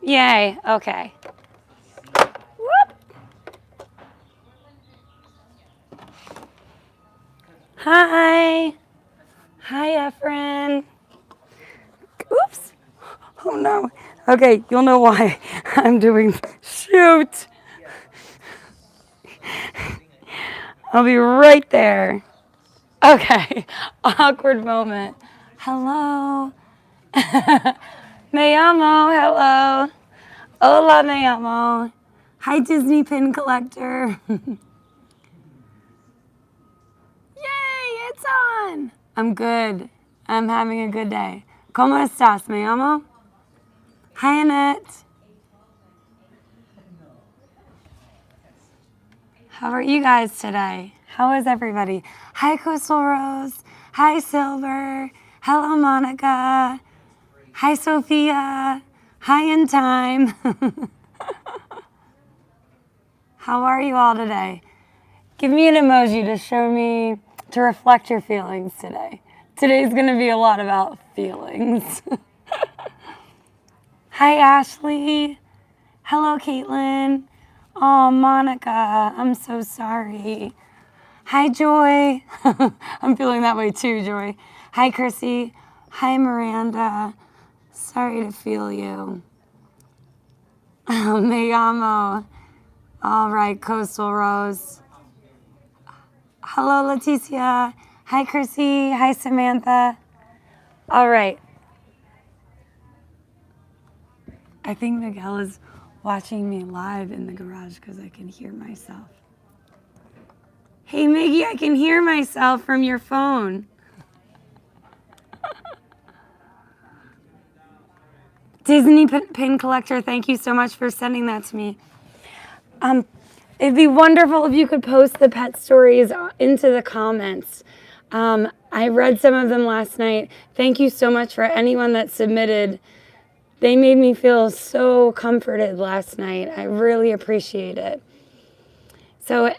Yay, okay. Whoop. Hi. Hi, Efren. Oops. Oh no. Okay, you'll know why I'm doing, shoot. I'll be right there. Okay, awkward moment. Hello. Me llamo, hello. Hola, me llamo. Hi, Disney pin collector. Yay, it's on. I'm good. I'm having a good day. ¿Cómo estás, me llamo? Hi, Annette. How are you guys today? How is everybody? Hi, Coastal Rose. Hi, Silver. Hello, Monica. Hi, Sophia. Hi, In Time. How are you all today? Give me an emoji to show me, to reflect your feelings today. Today's going to be a lot about feelings. Hi, Ashley. Hello, Caitlin. Oh, Monica, I'm so sorry. Hi, Joy. I'm feeling that way too, Joy. Hi, Chrissy. Hi, Miranda. Sorry to feel you. Me llamo. All right, Coastal Rose. Hello, Leticia. Hi, Chrissy. Hi, Samantha. All right. I think Miguel is watching me live in the garage because I can hear myself. Hey, Miggy, I can hear myself from your phone. Disney pin collector, thank you so much for sending that to me. It'd be wonderful if you could post the pet stories into the comments. I read some of them last night. Thank you so much for anyone that submitted. They made me feel so comforted last night. I really appreciate it. So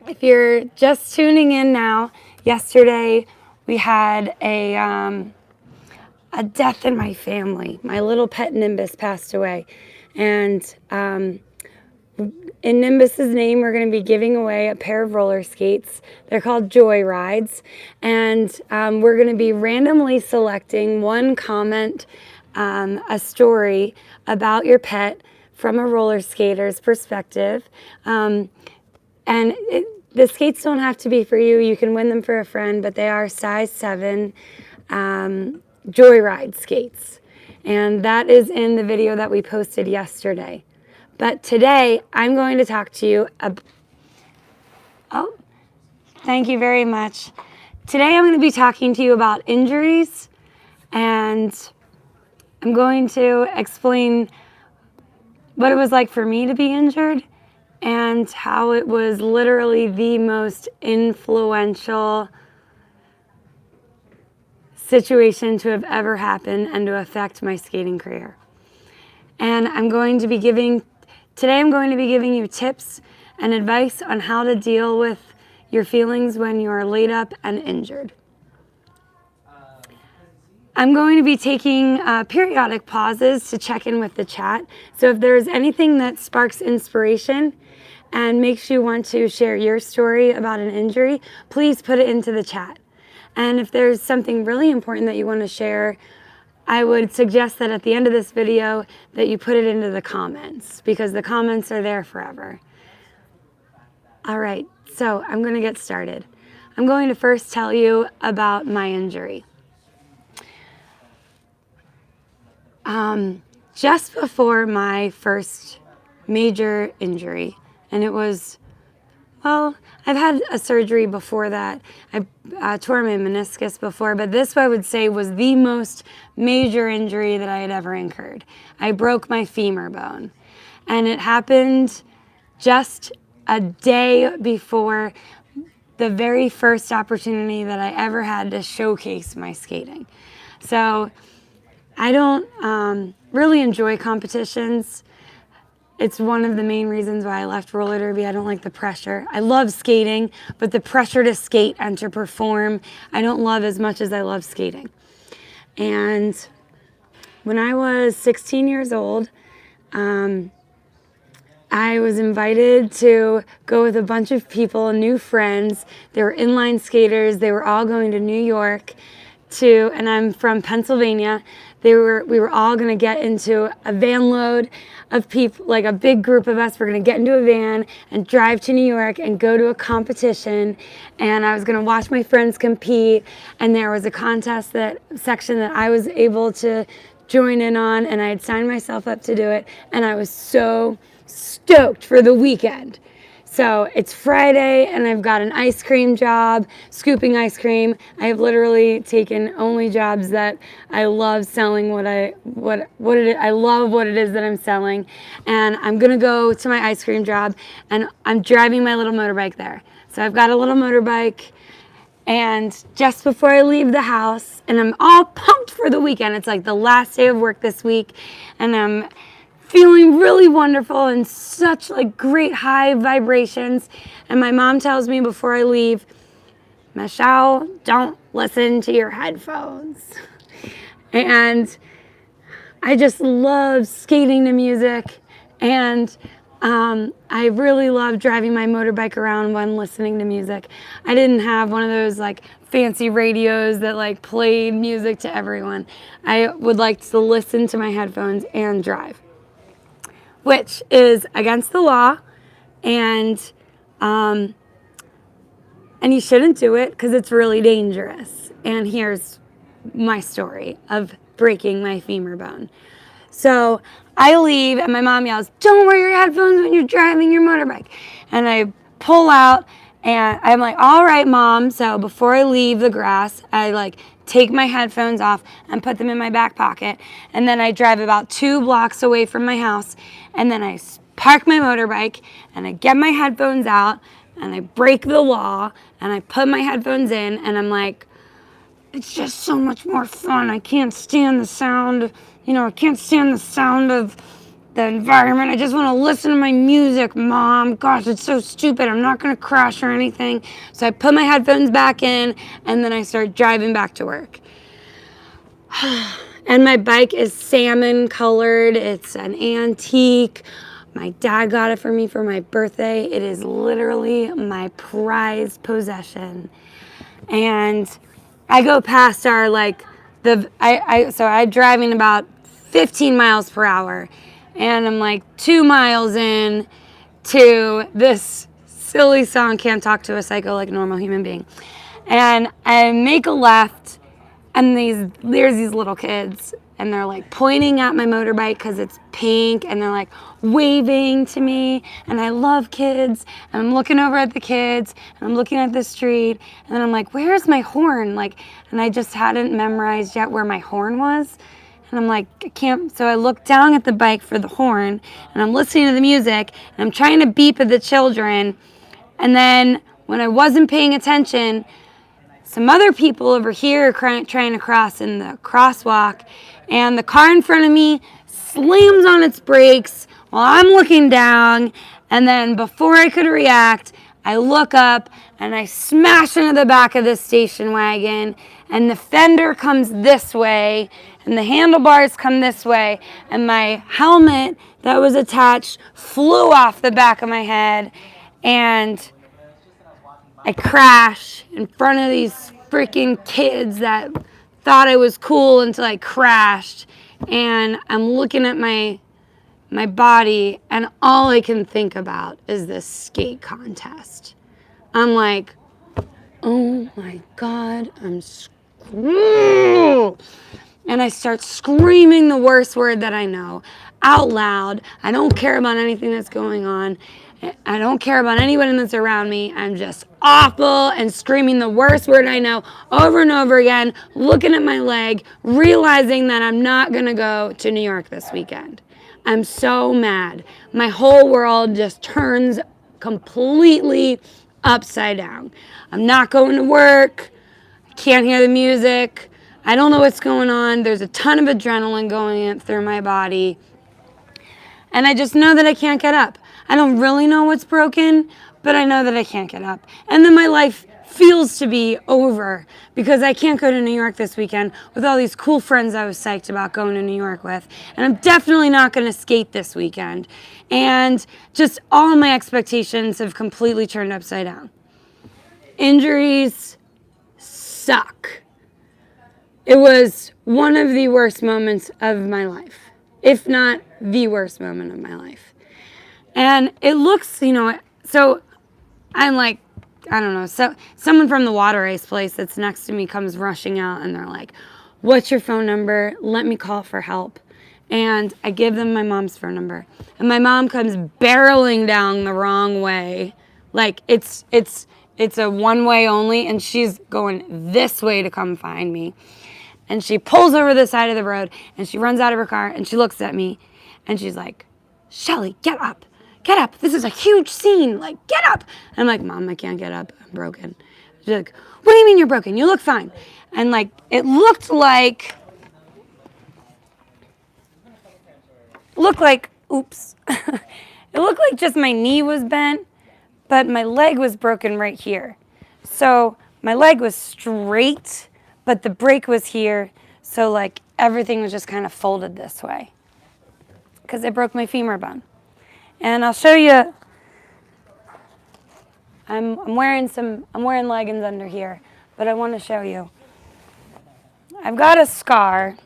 if you're just tuning in now, yesterday we had a death in my family. My little pet Nimbus passed away. And in Nimbus's name, we're going to be giving away a pair of roller skates. They're called Joy Rides. And we're going to be randomly selecting one comment, a story about your pet from a roller skater's perspective. The skates don't have to be for you. You can win them for a friend, but they are size 7 Joyride skates. And that is in the video that we posted yesterday. But today, I'm going to talk to you about... Oh, thank you very much. Today, I'm going to be talking to you about injuries, and I'm going to explain what it was like for me to be injured and how it was literally the most influential situation to have ever happened and to affect my skating career. And today I'm going to be giving you tips and advice on how to deal with your feelings when you are laid up and injured. I'm going to be taking periodic pauses to check in with the chat. So if there's anything that sparks inspiration and makes you want to share your story about an injury, please put it into the chat. And if there's something really important that you want to share, I would suggest that at the end of this video that you put it into the comments, because the comments are there forever. All right, so I'm going to get started. I'm going to first tell you about my injury. Just before my first major injury, and it was, well, I've had a surgery before that. I tore my meniscus before, but this I would say was the most major injury that I had ever incurred. I broke my femur bone, and it happened just a day before the very first opportunity that I ever had to showcase my skating. So I don't really enjoy competitions. It's one of the main reasons why I left roller derby. I don't like the pressure. I love skating, but the pressure to skate and to perform, I don't love as much as I love skating. And when I was 16 years old, I was invited to go with a bunch of people, new friends. They were inline skaters. They were all going to New York and I'm from Pennsylvania. We were all going to get into a van load of people, like a big group of us. We're going to get into a van and drive to New York and go to a competition. And I was going to watch my friends compete. And there was a contest section that I was able to join in on, and I had signed myself up to do it. And I was so stoked for the weekend. So it's Friday and I've got an ice cream job, scooping ice cream. I have literally taken only jobs that I love selling I love what it is that I'm selling. And I'm gonna go to my ice cream job and I'm driving my little motorbike there. So I've got a little motorbike, and just before I leave the house, and I'm all pumped for the weekend. It's like the last day of work this week, and I'm feeling really wonderful and such like great high vibrations. And my mom tells me before I leave, Michelle, don't listen to your headphones. And I just love skating to music, and I really love driving my motorbike around when listening to music. I didn't have one of those like fancy radios that like played music to everyone. I would like to listen to my headphones and drive, which is against the law, and you shouldn't do it because it's really dangerous. And here's my story of breaking my femur bone. So I leave and my mom yells, "Don't wear your headphones when you're driving your motorbike." And I pull out and I'm like, "All right, Mom." So before I leave the grass, I like take my headphones off and put them in my back pocket. And then I drive about 2 blocks away from my house. And then I park my motorbike and I get my headphones out and I break the law and I put my headphones in, and I'm like, it's just so much more fun. I can't stand the sound, I can't stand the sound of the environment. I just want to listen to my music, Mom. Gosh, it's so stupid. I'm not going to crash or anything. So I put my headphones back in, and then I start driving back to work. And my bike is salmon colored. It's an antique. My dad got it for me for my birthday. It is literally my prized possession. And I go past our I'm driving about 15 miles per hour, and I'm like 2 miles in to this silly song, "Can't Talk to a Psycho Like a Normal Human Being." And I make a left, and there's these little kids, and they're like pointing at my motorbike because it's pink, and they're like waving to me, and I love kids, and I'm looking over at the kids, and I'm looking at the street, and then I'm like, where's my horn? And I just hadn't memorized yet where my horn was, and I'm like, I can't, so I look down at the bike for the horn, and I'm listening to the music, and I'm trying to beep at the children, and then when I wasn't paying attention, some other people over here are trying to cross in the crosswalk, and the car in front of me slams on its brakes while I'm looking down, and then before I could react, I look up and I smash into the back of this station wagon, and the fender comes this way and the handlebars come this way, and my helmet that was attached flew off the back of my head, and I crash in front of these freaking kids that thought I was cool until I crashed. And I'm looking at my body, and all I can think about is this skate contest. I'm like, oh my God, I'm screwed. And I start screaming the worst word that I know out loud. I don't care about anything that's going on. I don't care about anyone that's around me. I'm just awful and screaming the worst word I know over and over again, looking at my leg, realizing that I'm not going to go to New York this weekend. I'm so mad. My whole world just turns completely upside down. I'm not going to work. I can't hear the music. I don't know what's going on. There's a ton of adrenaline going through my body. And I just know that I can't get up. I don't really know what's broken, but I know that I can't get up. And then my life feels to be over because I can't go to New York this weekend with all these cool friends I was psyched about going to New York with. And I'm definitely not going to skate this weekend. And just all my expectations have completely turned upside down. Injuries suck. It was one of the worst moments of my life, if not the worst moment of my life. And it looks, so I'm like, I don't know, so someone from the water ice place that's next to me comes rushing out and they're like, what's your phone number? Let me call for help. And I give them my mom's phone number. And my mom comes barreling down the wrong way. Like it's a one way only, and she's going this way to come find me. And she pulls over the side of the road and she runs out of her car and she looks at me and she's like, Shelly, get up. Get up. This is a huge scene. Like, get up. And I'm like, Mom, I can't get up. I'm broken. She's like, what do you mean you're broken? You look fine. And like, it looked like, oops. It looked like just my knee was bent, but my leg was broken right here. So my leg was straight, but the break was here. So like everything was just kind of folded this way because I broke my femur bone. And I'll show you, I'm wearing leggings under here, but I want to show you. I've got a scar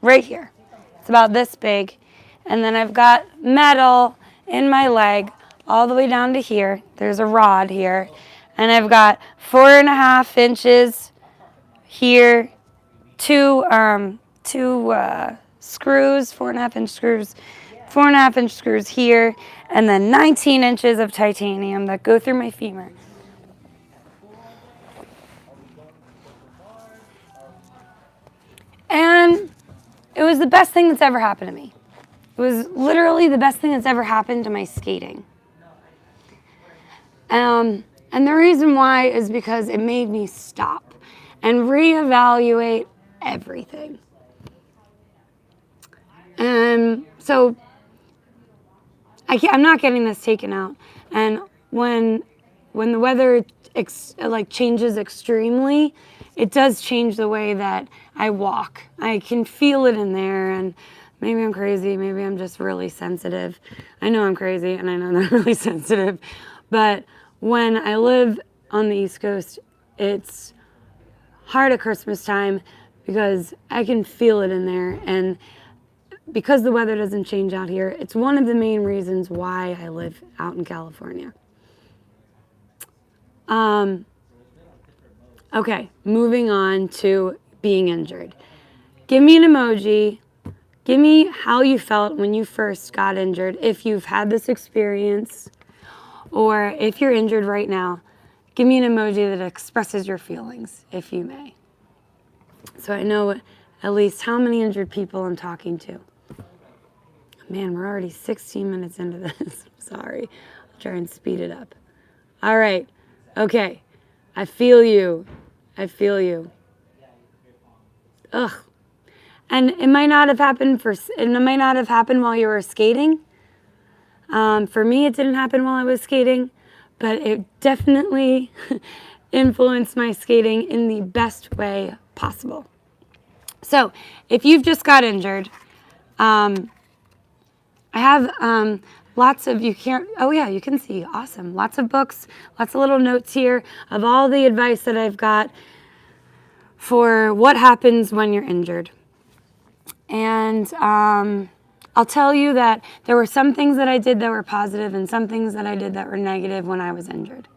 right here. It's about this big. And then I've got metal in my leg all the way down to here. There's a rod here. And I've got 4.5 inches here, two screws, 4.5-inch screws, 4.5-inch screws here, and then 19 inches of titanium that go through my femur. And it was the best thing that's ever happened to me. It was literally the best thing that's ever happened to my skating. And the reason why is because it made me stop and reevaluate everything. And so I'm not getting this taken out. And when the weather changes extremely, it does change the way that I walk. I can feel it in there, and maybe I'm crazy. Maybe I'm just really sensitive. I know I'm crazy, and I know I'm really sensitive. But when I live on the East Coast, it's hard at Christmas time because I can feel it in there. And because the weather doesn't change out here, it's one of the main reasons why I live out in California. Okay, moving on to being injured. Give me an emoji. Give me how you felt when you first got injured, if you've had this experience, or if you're injured right now. Give me an emoji that expresses your feelings, if you may. So I know at least how many injured people I'm talking to. Man, we're already 16 minutes into this. Sorry. I'll try and speed it up. All right. Okay. I feel you. I feel you. Ugh. And it might not have happened while you were skating. For me, it didn't happen while I was skating, but it definitely influenced my skating in the best way possible. So if you've just got injured, I have lots of, you can see, awesome. Lots of books, lots of little notes here of all the advice that I've got for what happens when you're injured. And I'll tell you that there were some things that I did that were positive and some things that I did that were negative when I was injured.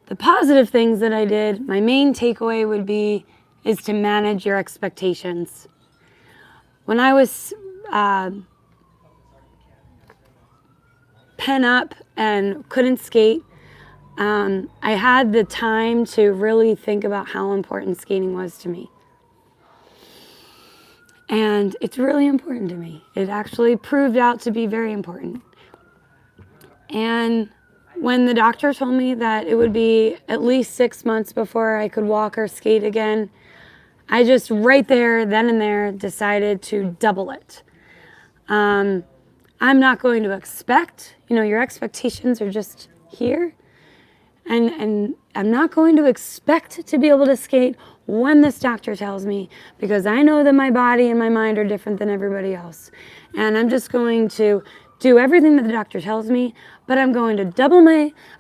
The positive things that I did, my main takeaway is to manage your expectations. When I was pent up and couldn't skate, I had the time to really think about how important skating was to me. And it's really important to me. It actually proved out to be very important. And when the doctor told me that it would be at least 6 months before I could walk or skate again, I just right there, then and there, decided to double it. I'm not going to expect, your expectations are just here. And I'm not going to expect to be able to skate when this doctor tells me, because I know that my body and my mind are different than everybody else. And I'm just going to do everything that the doctor tells me, but I'm going to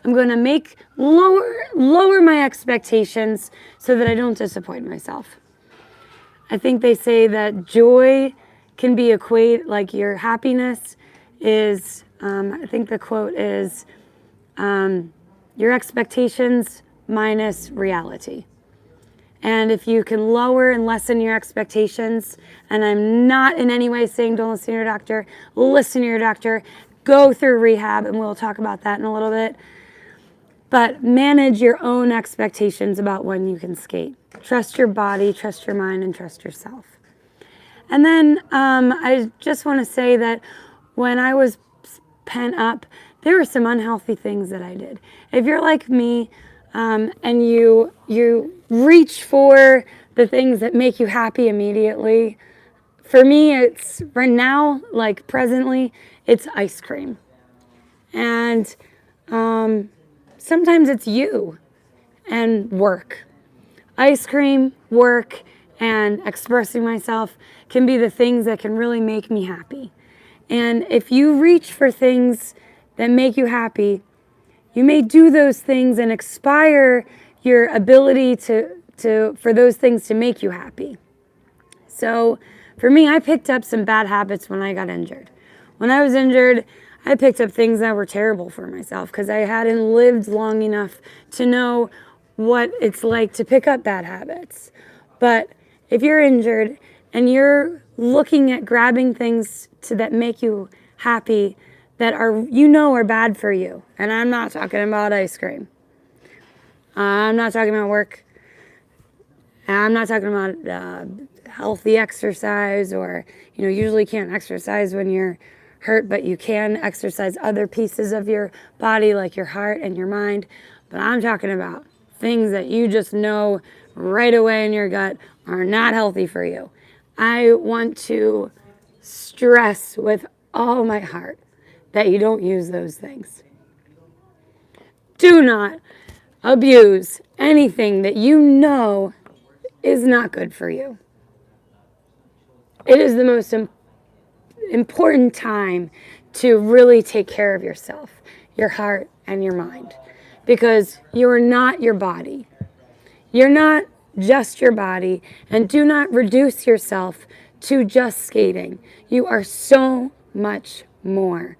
I'm going to make lower my expectations so that I don't disappoint myself. I think they say that joy can be like your happiness is, I think the quote is, your expectations minus reality. And if you can lower and lessen your expectations, and I'm not in any way saying don't listen to your doctor, listen to your doctor, go through rehab, and we'll talk about that in a little bit. But manage your own expectations about when you can skate. Trust your body, trust your mind, and trust yourself. And then I just want to say that when I was pent up, there were some unhealthy things that I did. If you're like me, and you reach for the things that make you happy immediately, for me, it's right now, like presently, it's ice cream. And sometimes it's you and work. Ice cream, work, and expressing myself can be the things that can really make me happy. And if you reach for things that make you happy, you may do those things and expire your ability for those things to make you happy. So for me, I picked up some bad habits when I got injured. When I was injured, I picked up things that were terrible for myself because I hadn't lived long enough to know what it's like to pick up bad habits. But if you're injured and you're looking at grabbing things that make you happy that are bad for you, and I'm not talking about ice cream, I'm not talking about work, I'm not talking about healthy exercise, or usually can't exercise when you're hurt, but you can exercise other pieces of your body like your heart and your mind. But I'm talking about things that you just know right away in your gut are not healthy for you. I want to stress with all my heart that you don't use those things. Do not abuse anything that you know is not good for you. It is the most important time to really take care of yourself, your heart, and your mind, because you are not your body. You're not just your body, and do not reduce yourself to just skating. You are so much more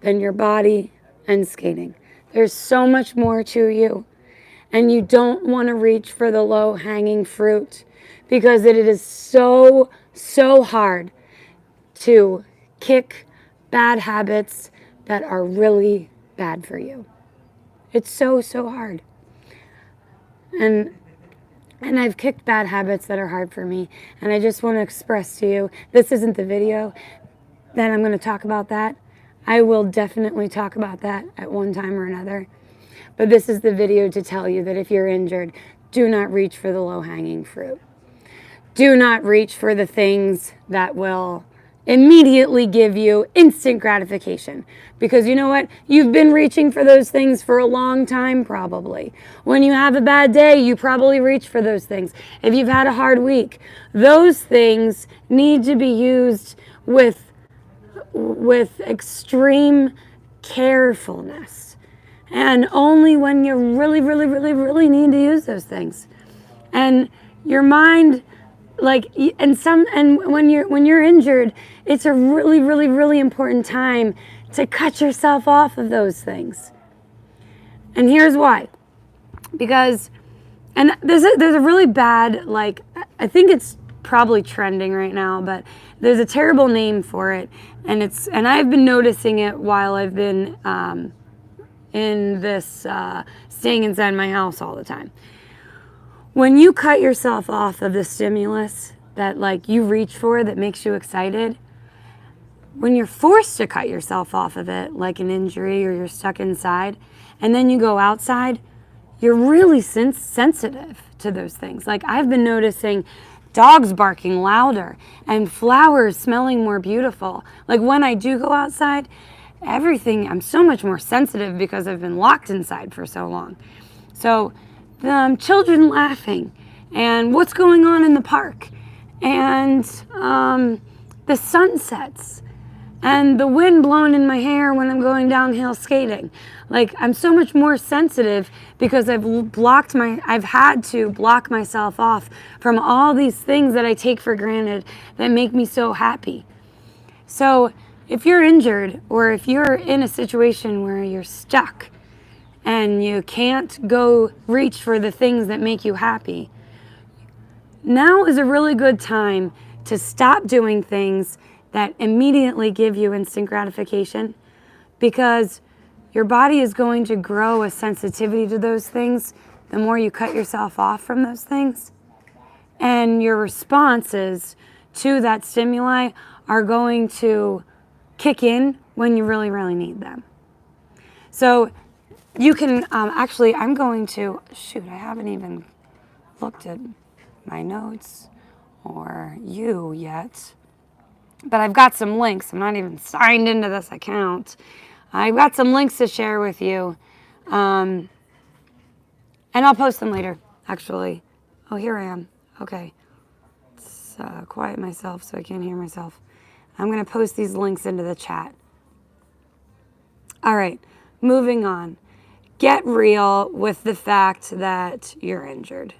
than your body and skating. There's so much more to you, and you don't want to reach for the low-hanging fruit, because it is so hard to kick bad habits that are really bad for you. It's so hard. And I've kicked bad habits that are hard for me, and I just want to express to you, this isn't the video that I'm going to talk about that. I will definitely talk about that at one time or another. But this is the video to tell you that if you're injured, do not reach for the low-hanging fruit. Do not reach for the things that will immediately give you instant gratification. Because you know what? You've been reaching for those things for a long time, probably. When you have a bad day, you probably reach for those things. If you've had a hard week, those things need to be used with extreme carefulness. And only when you really need to use those things. And your mind, and when you're injured, it's a really important time to cut yourself off of those things. And here's why. Because, and there's a really bad, I think it's probably trending right now, but there's a terrible name for it, and I've been noticing it while I've been in this staying inside my house all the time. When you cut yourself off of the stimulus that you reach for that makes you excited, when you're forced to cut yourself off of it, like an injury or you're stuck inside, and then you go outside, you're really sensitive to those things. I've been noticing dogs barking louder and flowers smelling more beautiful. When I do go outside, everything, I'm so much more sensitive because I've been locked inside for so long. So the children laughing and what's going on in the park and the sunsets and the wind blowing in my hair when I'm going downhill skating. Like, I'm so much more sensitive because I've had to block myself off from all these things that I take for granted that make me so happy. So if you're injured or if you're in a situation where you're stuck and you can't go reach for the things that make you happy, now is a really good time to stop doing things that immediately give you instant gratification, because your body is going to grow a sensitivity to those things the more you cut yourself off from those things. And your responses to that stimuli are going to kick in when you really, really need them. So you can actually, I'm going to, I haven't even looked at my notes or you yet. But I've got some links. I'm not even signed into this account. I've got some links to share with you. And I'll post them later, actually. Oh, here I am. Okay. Let's quiet myself so I can't hear myself. I'm going to post these links into the chat. All right. Moving on. Get real with the fact that you're injured.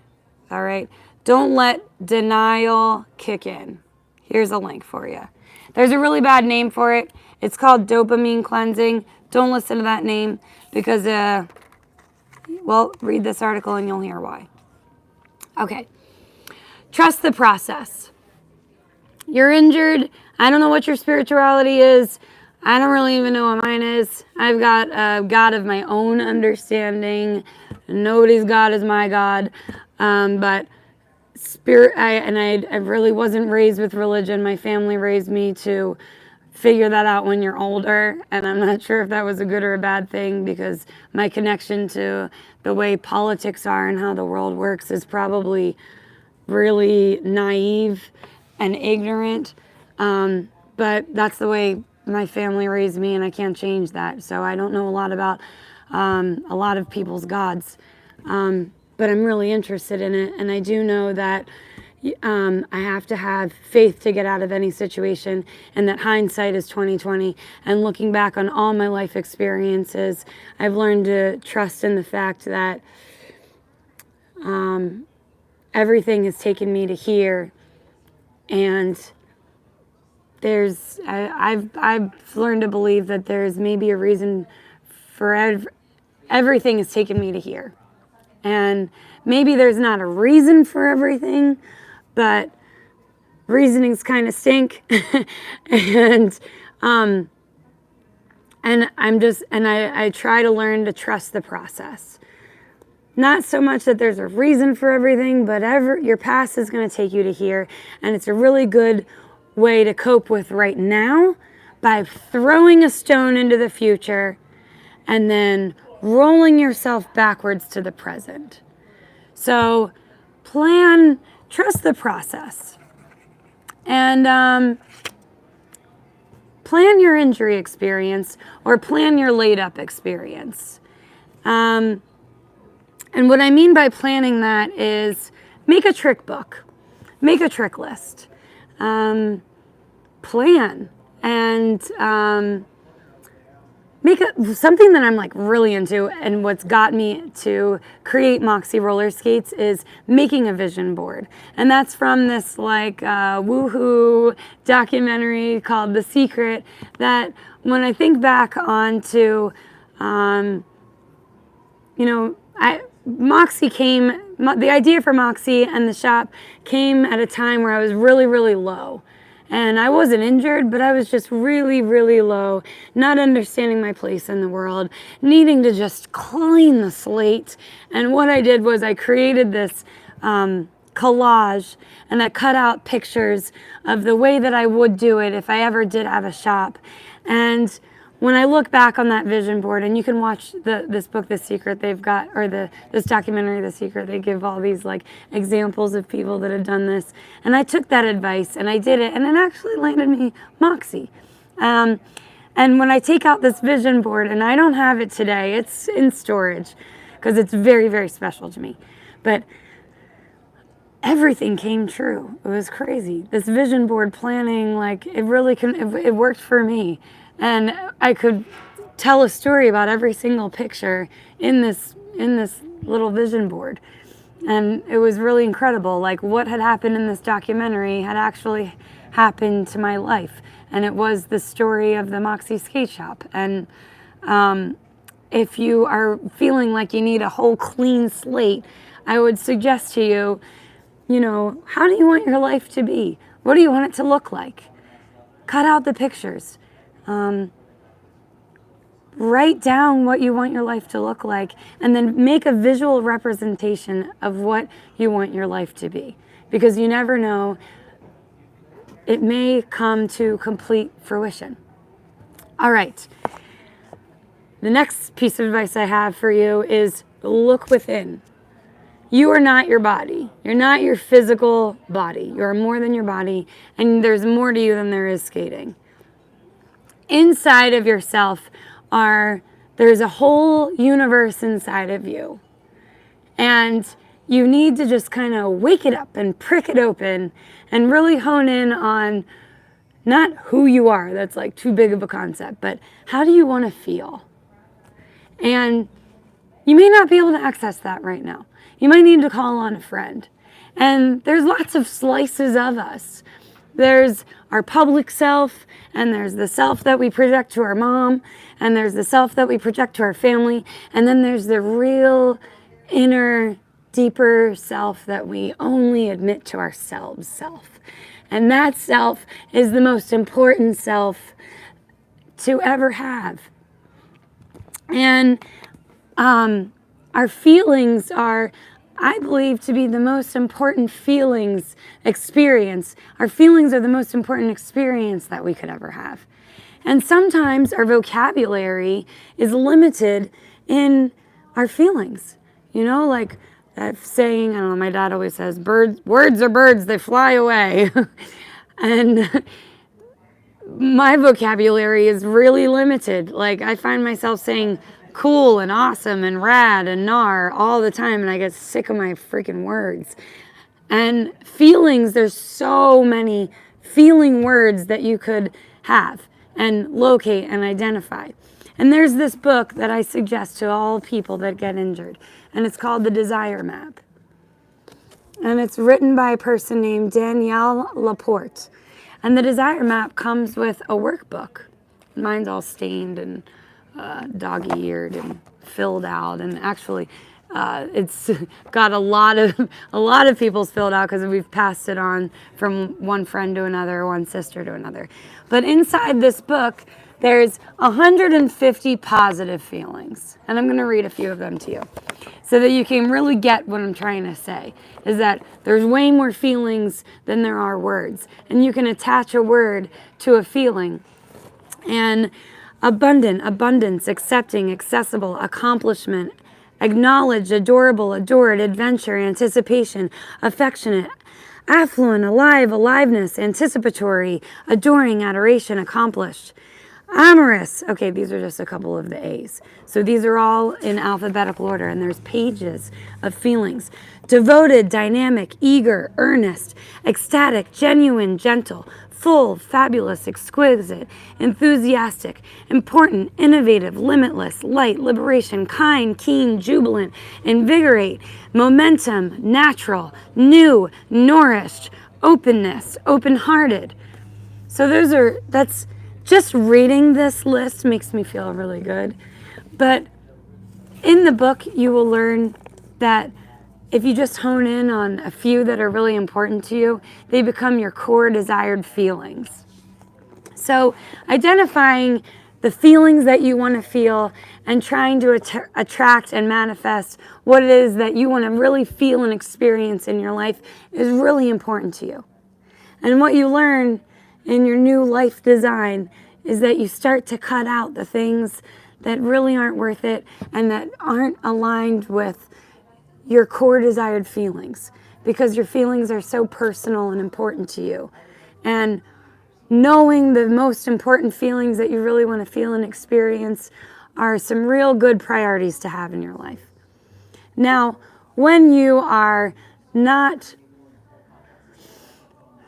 All right. Don't let denial kick in. Here's a link for you. There's a really bad name for it. It's called dopamine cleansing. Don't listen to that name because, well, read this article and you'll hear why. Okay. Trust the process. You're injured. I don't know what your spirituality is. I don't really even know what mine is. I've got a God of my own understanding. Nobody's God is my God. But I really wasn't raised with religion. My family raised me to figure that out when you're older, and I'm not sure if that was a good or a bad thing, because my connection to the way politics are and how the world works is probably really naive and ignorant, but that's the way my family raised me, and I can't change that. So I don't know a lot about a lot of people's gods. But I'm really interested in it, and I do know that I have to have faith to get out of any situation, and that hindsight is 20/20. And looking back on all my life experiences, I've learned to trust in the fact that everything has taken me to here, and I've learned to believe that there's maybe a reason for everything has taken me to here. And maybe there's not a reason for everything, but reasonings kind of stink. and I try to learn to trust the process. Not so much that there's a reason for everything, but your past is going to take you to here. And it's a really good way to cope with right now by throwing a stone into the future and then rolling yourself backwards to the present. So trust the process, and plan your injury experience or plan your laid up experience. And what I mean by planning that is make a trick book, make a trick list, plan, and make something that I'm like really into, and what's got me to create Moxi roller skates is making a vision board. And that's from this like woohoo documentary called The Secret, that when I think back on to, Moxi the idea for Moxi and the shop came at a time where I was really, really low. And I wasn't injured, but I was just really, really low, not understanding my place in the world, needing to just clean the slate. And what I did was I created this collage, and I cut out pictures of the way that I would do it if I ever did have a shop. And when I look back on that vision board, and you can watch this book, The Secret, they've got, or this documentary, The Secret, they give all these like examples of people that have done this. And I took that advice and I did it, and it actually landed me Moxi. And And when I take out this vision board, and I don't have it today, it's in storage because it's very, very special to me. But everything came true. It was crazy. This vision board planning, like it really it worked for me. And I could tell a story about every single picture in this little vision board. And it was really incredible. Like what had happened in this documentary had actually happened to my life. And it was the story of the Moxi skate shop. And if you are feeling like you need a whole clean slate, I would suggest to you, you know, how do you want your life to be? What do you want it to look like? Cut out the pictures. Write down what you want your life to look like, and then make a visual representation of what you want your life to be. Because you never know, it may come to complete fruition. All right. The next piece of advice I have for you is look within. You are not your body. You're not your physical body. You are more than your body, and there's more to you than there is skating. Inside of yourself there's a whole universe inside of you. And you need to just kind of wake it up and prick it open and really hone in on not who you are, that's like too big of a concept, but how do you want to feel? And you may not be able to access that right now. You might need to call on a friend. And there's lots of slices of us. There's our public self, and there's the self that we project to our mom, and there's the self that we project to our family, and then there's the real inner, deeper self that we only admit to ourselves self. And that self is the most important self to ever have. And our feelings are, I believe, to be the most important experience. Our feelings are the most important experience that we could ever have. And sometimes our vocabulary is limited in our feelings. You know, like that saying, I don't know, my dad always says, words are birds, they fly away. And my vocabulary is really limited. Like I find myself saying cool and awesome and rad and gnar all the time, and I get sick of my freaking words. And feelings, there's so many feeling words that you could have and locate and identify. And there's this book that I suggest to all people that get injured, and it's called The Desire Map. And it's written by a person named Danielle Laporte. And the Desire Map comes with a workbook. Mine's all stained and dog-eared and filled out, and actually it's got a lot of people's filled out because we've passed it on from one friend to another, one sister to another. But inside this book, there's 150 positive feelings, and I'm going to read a few of them to you so that you can really get what I'm trying to say, is that there's way more feelings than there are words, and you can attach a word to a feeling. And abundant, abundance, accepting, accessible, accomplishment, acknowledged, adorable, adored, adventure, anticipation, affectionate, affluent, alive, aliveness, anticipatory, adoring, adoration, accomplished, amorous. Okay, these are just a couple of the A's. So these are all in alphabetical order, and there's pages of feelings. Devoted, dynamic, eager, earnest, ecstatic, genuine, gentle, full, fabulous, exquisite, enthusiastic, important, innovative, limitless, light, liberation, kind, keen, jubilant, invigorate, momentum, natural, new, nourished, openness, open-hearted. So that's just reading this list makes me feel really good. But in the book, you will learn that if you just hone in on a few that are really important to you, they become your core desired feelings. So identifying the feelings that you want to feel and trying to attract and manifest what it is that you want to really feel and experience in your life is really important to you. And what you learn in your new life design is that you start to cut out the things that really aren't worth it and that aren't aligned with your core desired feelings, because your feelings are so personal and important to you. And knowing the most important feelings that you really want to feel and experience are some real good priorities to have in your life. Now, when you are not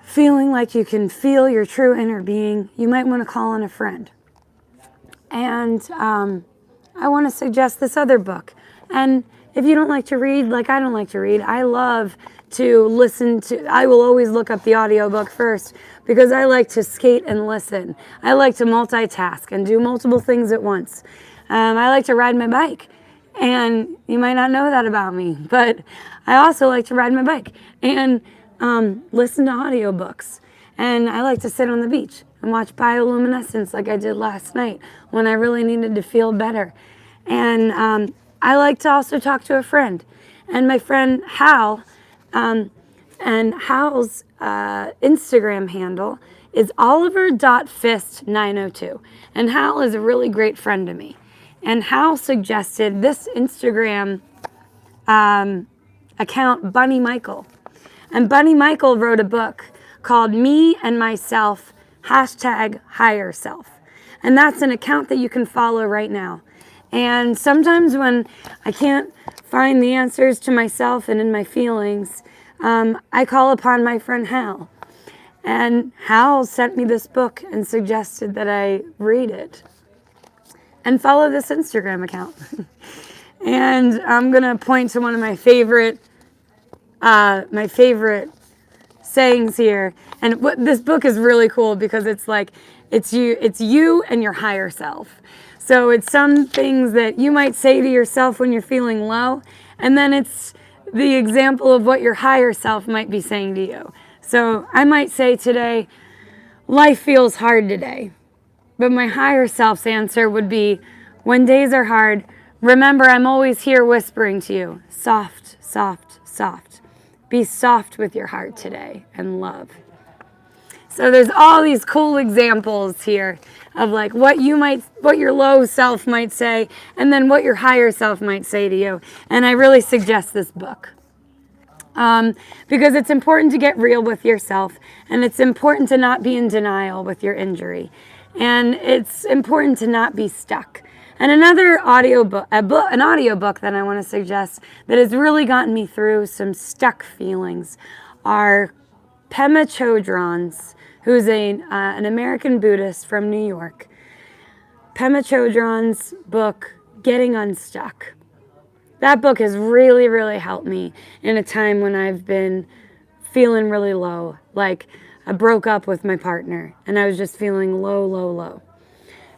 feeling like you can feel your true inner being, you might want to call on a friend. And I want to suggest this other book. And if you don't like to read, like I don't like to read, I love to listen to, I will always look up the audiobook first because I like to skate and listen. I like to multitask and do multiple things at once. I like to ride my bike. And you might not know that about me, but I also like to ride my bike and listen to audiobooks. And I like to sit on the beach and watch bioluminescence like I did last night when I really needed to feel better. And I like to also talk to a friend. And my friend Hal, and Hal's Instagram handle is oliver.fist902. And Hal is a really great friend to me. And Hal suggested this Instagram account, Bunny Michael. And Bunny Michael wrote a book called Me and Myself, #Higher Self. And that's an account that you can follow right now. And sometimes when I can't find the answers to myself and in my feelings, I call upon my friend Hal. And Hal sent me this book and suggested that I read it and follow this Instagram account. And I'm going to point to one of my favorite sayings here. And this book is really cool because it's like, it's you and your higher self. So it's some things that you might say to yourself when you're feeling low, and then it's the example of what your higher self might be saying to you. So I might say today, life feels hard today. But my higher self's answer would be, when days are hard, remember I'm always here whispering to you, soft, soft, soft. Be soft with your heart today and love. So there's all these cool examples here of like what your low self might say, and then what your higher self might say to you. And I really suggest this book. Because it's important to get real with yourself, and it's important to not be in denial with your injury. And it's important to not be stuck. And another audiobook that I want to suggest that has really gotten me through some stuck feelings are Pema Chodron's, who's an American Buddhist from New York. Pema Chodron's book, Getting Unstuck. That book has really, really helped me in a time when I've been feeling really low. Like I broke up with my partner and I was just feeling low, low, low.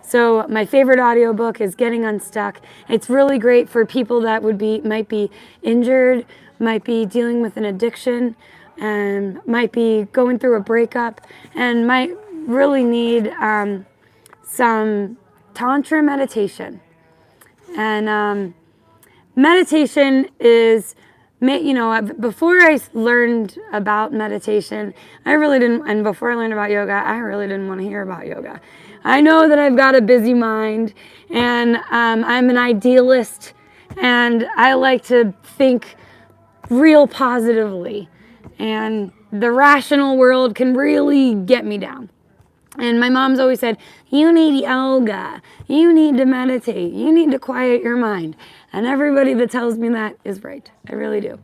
So my favorite audiobook is Getting Unstuck. It's really great for people that might be injured, might be dealing with an addiction, and might be going through a breakup, and might really need some Tantra meditation. And meditation is, before I learned about meditation, and before I learned about yoga, I really didn't want to hear about yoga. I know that I've got a busy mind, and I'm an idealist, and I like to think real positively, and the rational world can really get me down. And my mom's always said, you need yoga, you need to meditate, you need to quiet your mind. And everybody that tells me that is right. I really do.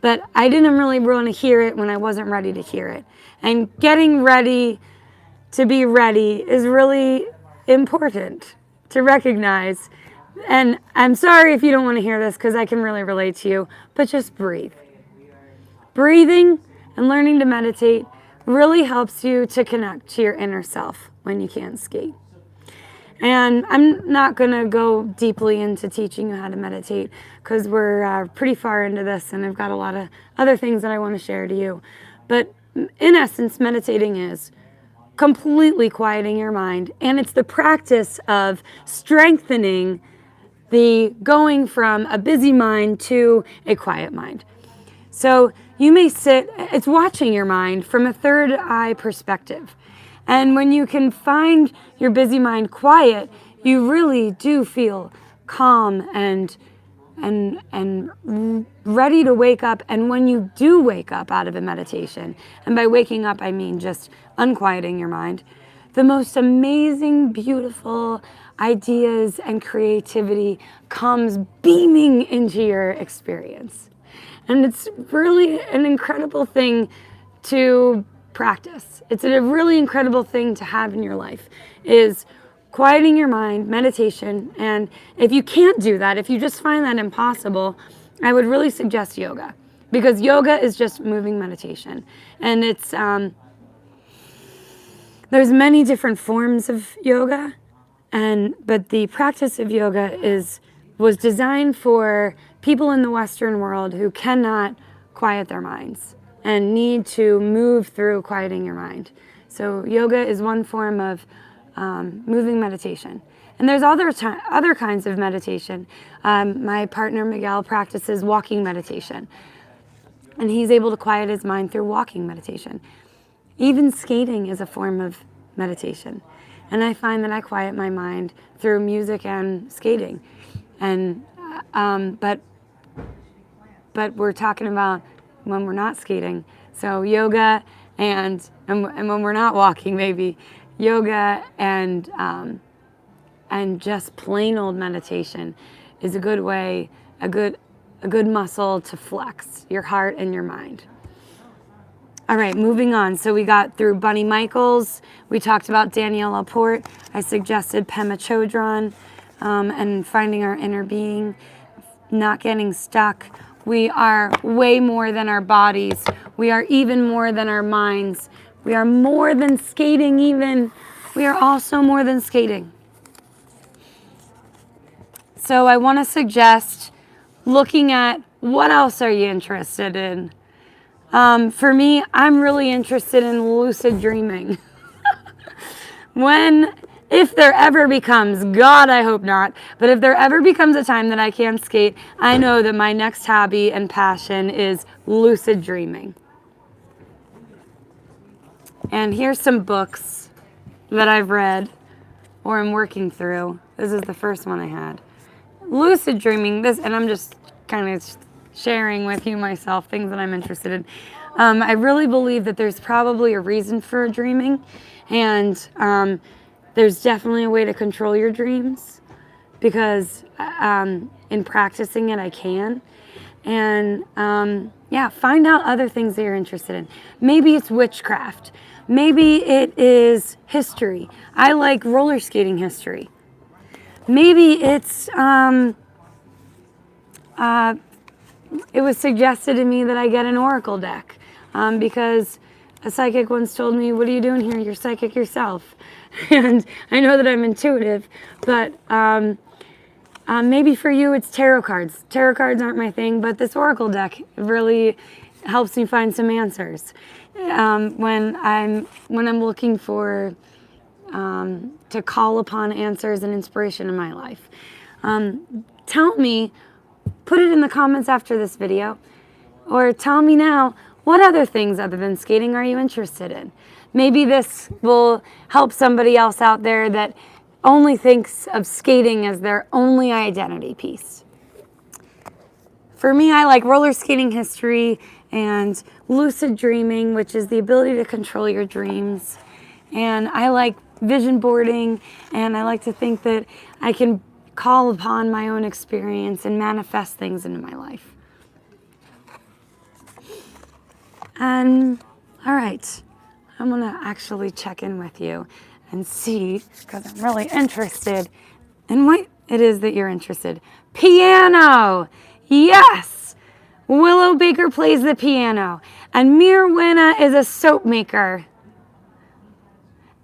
But I didn't really want to hear it when I wasn't ready to hear it. And getting ready to be ready is really important to recognize. And I'm sorry if you don't want to hear this because I can really relate to you, but just breathe. Breathing and learning to meditate really helps you to connect to your inner self when you can't skate. And I'm not going to go deeply into teaching you how to meditate because we're pretty far into this and I've got a lot of other things that I want to share to you. But in essence, meditating is completely quieting your mind, and it's the practice of strengthening the going from a busy mind to a quiet mind. So you may it's watching your mind from a third eye perspective. And when you can find your busy mind quiet, you really do feel calm and ready to wake up. And when you do wake up out of a meditation, and by waking up I mean just unquieting your mind, the most amazing, beautiful ideas and creativity comes beaming into your experience. And it's really an incredible thing to practice. It's a really incredible thing to have in your life, is quieting your mind, meditation. And if you can't do that, if you just find that impossible, I would really suggest yoga, because yoga is just moving meditation. And it's there's many different forms of yoga, but the practice of yoga was designed for people in the Western world who cannot quiet their minds and need to move through quieting your mind. So yoga is one form of moving meditation. And there's other kinds of meditation. My partner Miguel practices walking meditation, and he's able to quiet his mind through walking meditation. Even skating is a form of meditation. And I find that I quiet my mind through music and skating. And but we're talking about when we're not skating. So yoga and when we're not walking, maybe yoga and just plain old meditation is a good way, a good muscle to flex your heart and your mind. All right, moving on. So we got through Bunny Michaels. We talked about Danielle Laporte. I suggested Pema Chodron and finding our inner being, not getting stuck. We are way more than our bodies. We are even more than our minds. We are more than skating even. We are also more than skating. So I want to suggest looking at what else are you interested in? For me, I'm really interested in lucid dreaming. If there ever becomes, God, I hope not, but if there ever becomes a time that I can't skate, I know that my next hobby and passion is lucid dreaming. And here's some books that I've read or I'm working through. This is the first one I had. Lucid dreaming, and I'm just kind of sharing with you myself things that I'm interested in. I really believe that there's probably a reason for dreaming, and there's definitely a way to control your dreams, because in practicing it I can. And find out other things that you're interested in. Maybe it's witchcraft. Maybe it is history. I like roller skating history. Maybe it's it was suggested to me that I get an oracle deck because a psychic once told me, "What are you doing here? You're psychic yourself." And I know that I'm intuitive, but maybe for you it's tarot cards. Tarot cards aren't my thing, but this oracle deck really helps me find some answers when I'm looking for to call upon answers and inspiration in my life. Tell me. Put it in the comments after this video, or tell me now, what other things other than skating are you interested in? Maybe this will help somebody else out there that only thinks of skating as their only identity piece. For me, I like roller skating history and lucid dreaming, which is the ability to control your dreams. And I like vision boarding, and I like to think that I can call upon my own experience and manifest things into my life. And all right, I'm gonna actually check in with you and see, because I'm really interested in what it is that you're interested. Piano, yes! Willow Baker plays the piano, and Mirwina is a soap maker.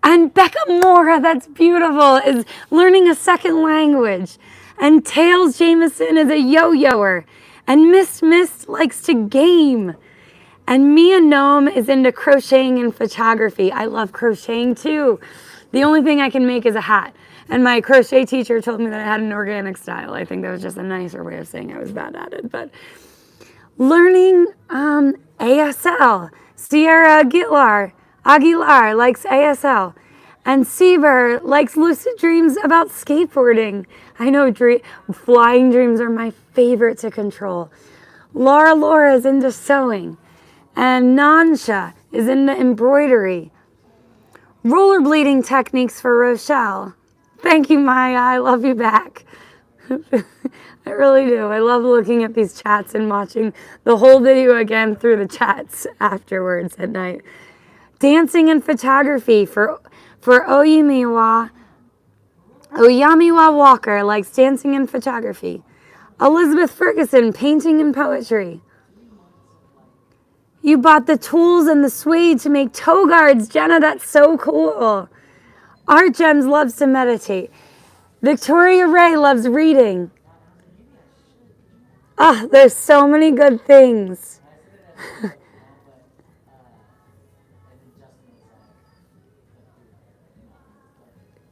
And Becca Mora, that's beautiful, is learning a second language. And Tails Jameson is a yo-yoer. And Miss Mist likes to game. And Mia Gnome is into crocheting and photography. I love crocheting too. The only thing I can make is a hat. And my crochet teacher told me that I had an organic style. I think that was just a nicer way of saying I was bad at it. But learning ASL. Sierra Aguilar likes ASL. And Sieber likes lucid dreams about skateboarding. I know flying dreams are my favorite to control. Laura is into sewing. And Nansha is into embroidery. Rollerblading techniques for Rochelle. Thank you, Maya. I love you back. I really do. I love looking at these chats and watching the whole video again through the chats afterwards at night. Dancing and photography for Oyamiwa Walker likes dancing and photography. Elizabeth Ferguson, painting and poetry. You bought the tools and the suede to make toe guards. Jenna, that's so cool. Art Gems loves to meditate. Victoria Ray loves reading. Ah, there's so many good things.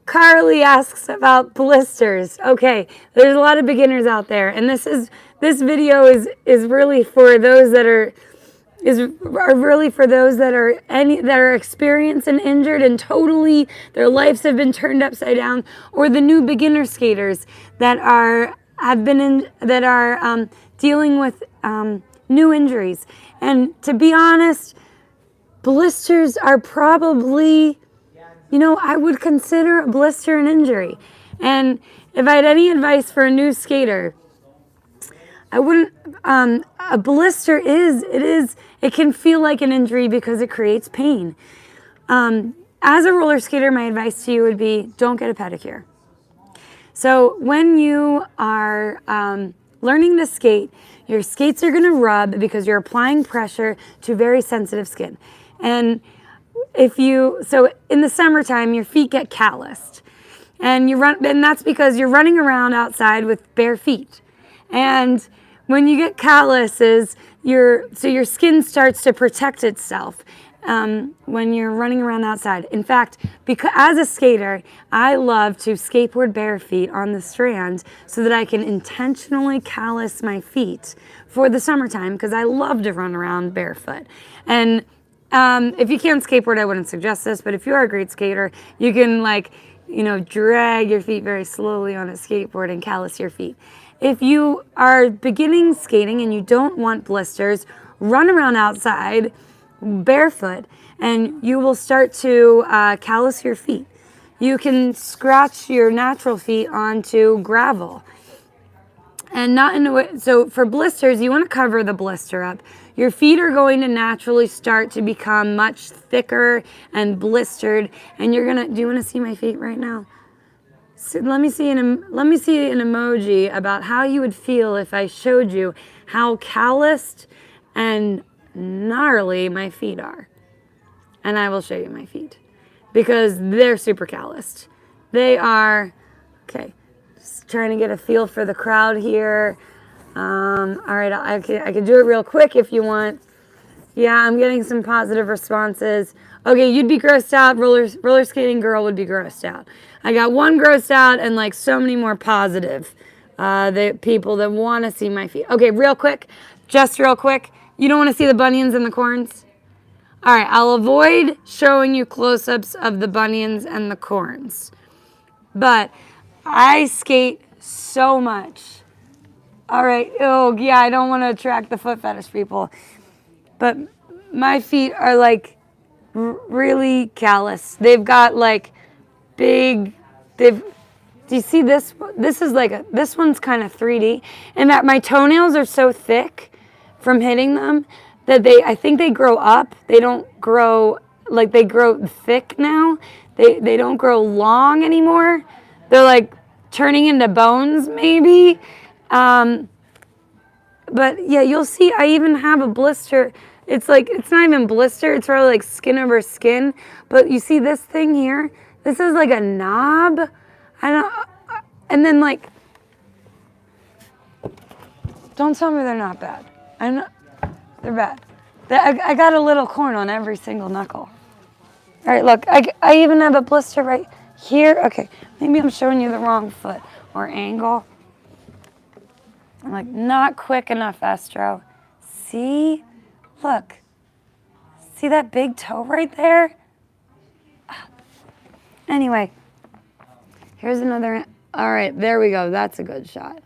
Carly asks about blisters. Okay, there's a lot of beginners out there, and this video is really for those that are experienced and injured and totally their lives have been turned upside down, or the new beginner skaters that are dealing with new injuries. And to be honest, blisters are probably, I would consider a blister an injury. And if I had any advice for a new skater, I wouldn't, a blister it can feel like an injury because it creates pain. As a roller skater, my advice to you would be, don't get a pedicure. So when you are learning to skate, your skates are gonna rub because you're applying pressure to very sensitive skin. And so in the summertime, your feet get calloused. And that's because you're running around outside with bare feet. And when you get calluses, your skin starts to protect itself when you're running around outside. In fact, because as a skater, I love to skateboard bare feet on the Strand so that I can intentionally callus my feet for the summertime because I love to run around barefoot. And if you can't skateboard, I wouldn't suggest this, but if you are a great skater, you can drag your feet very slowly on a skateboard and callus your feet. If you are beginning skating and you don't want blisters, run around outside barefoot and you will start to callus your feet. You can scratch your natural feet onto gravel. And not in a way, so for blisters, you want to cover the blister up. Your feet are going to naturally start to become much thicker and blistered. And do you want to see my feet right now? So let me see an emoji about how you would feel if I showed you how calloused and gnarly my feet are. And I will show you my feet because they're super calloused. They are, okay, just trying to get a feel for the crowd here. All right, I can do it real quick if you want. Yeah, I'm getting some positive responses. Okay, you'd be grossed out. Roller skating girl would be grossed out. I got one grossed out and like so many more positive the people that want to see my feet. Okay, just real quick. You don't want to see the bunions and the corns? All right, I'll avoid showing you close-ups of the bunions and the corns. But I skate so much. All right, oh yeah, I don't want to attract the foot fetish people. But my feet are like really callous. They've got like do you see this? This one's kind of 3D. And that my toenails are so thick from hitting them that I think they grow up. They don't grow, like they grow thick now. They don't grow long anymore. They're like turning into bones maybe. But yeah, you'll see I even have a blister. It's not even blister, it's really like skin over skin. But you see this thing here? This is like a knob. And then like, don't tell me they're not bad. They're bad. I got a little corn on every single knuckle. All right, look, I even have a blister right here. Okay, maybe I'm showing you the wrong foot or angle. I'm like, not quick enough, Estro. See? Look. See that big toe right there? Anyway, here's another. All right, there we go. That's a good shot.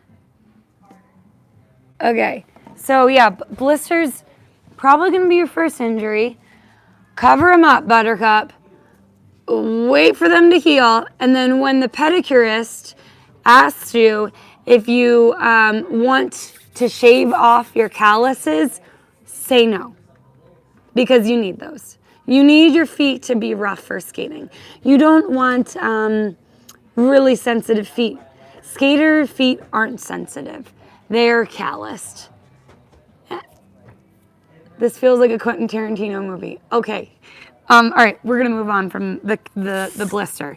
Okay, so yeah, blisters, probably going to be your first injury. Cover them up, Buttercup. wait for them to heal, and then when the pedicurist asks you if you want to shave off your calluses, say no, because you need those. You need your feet to be rough for skating. You don't want really sensitive feet. Skater feet aren't sensitive. They're calloused. This feels like a Quentin Tarantino movie. Okay. All right, we're gonna move on from the blister.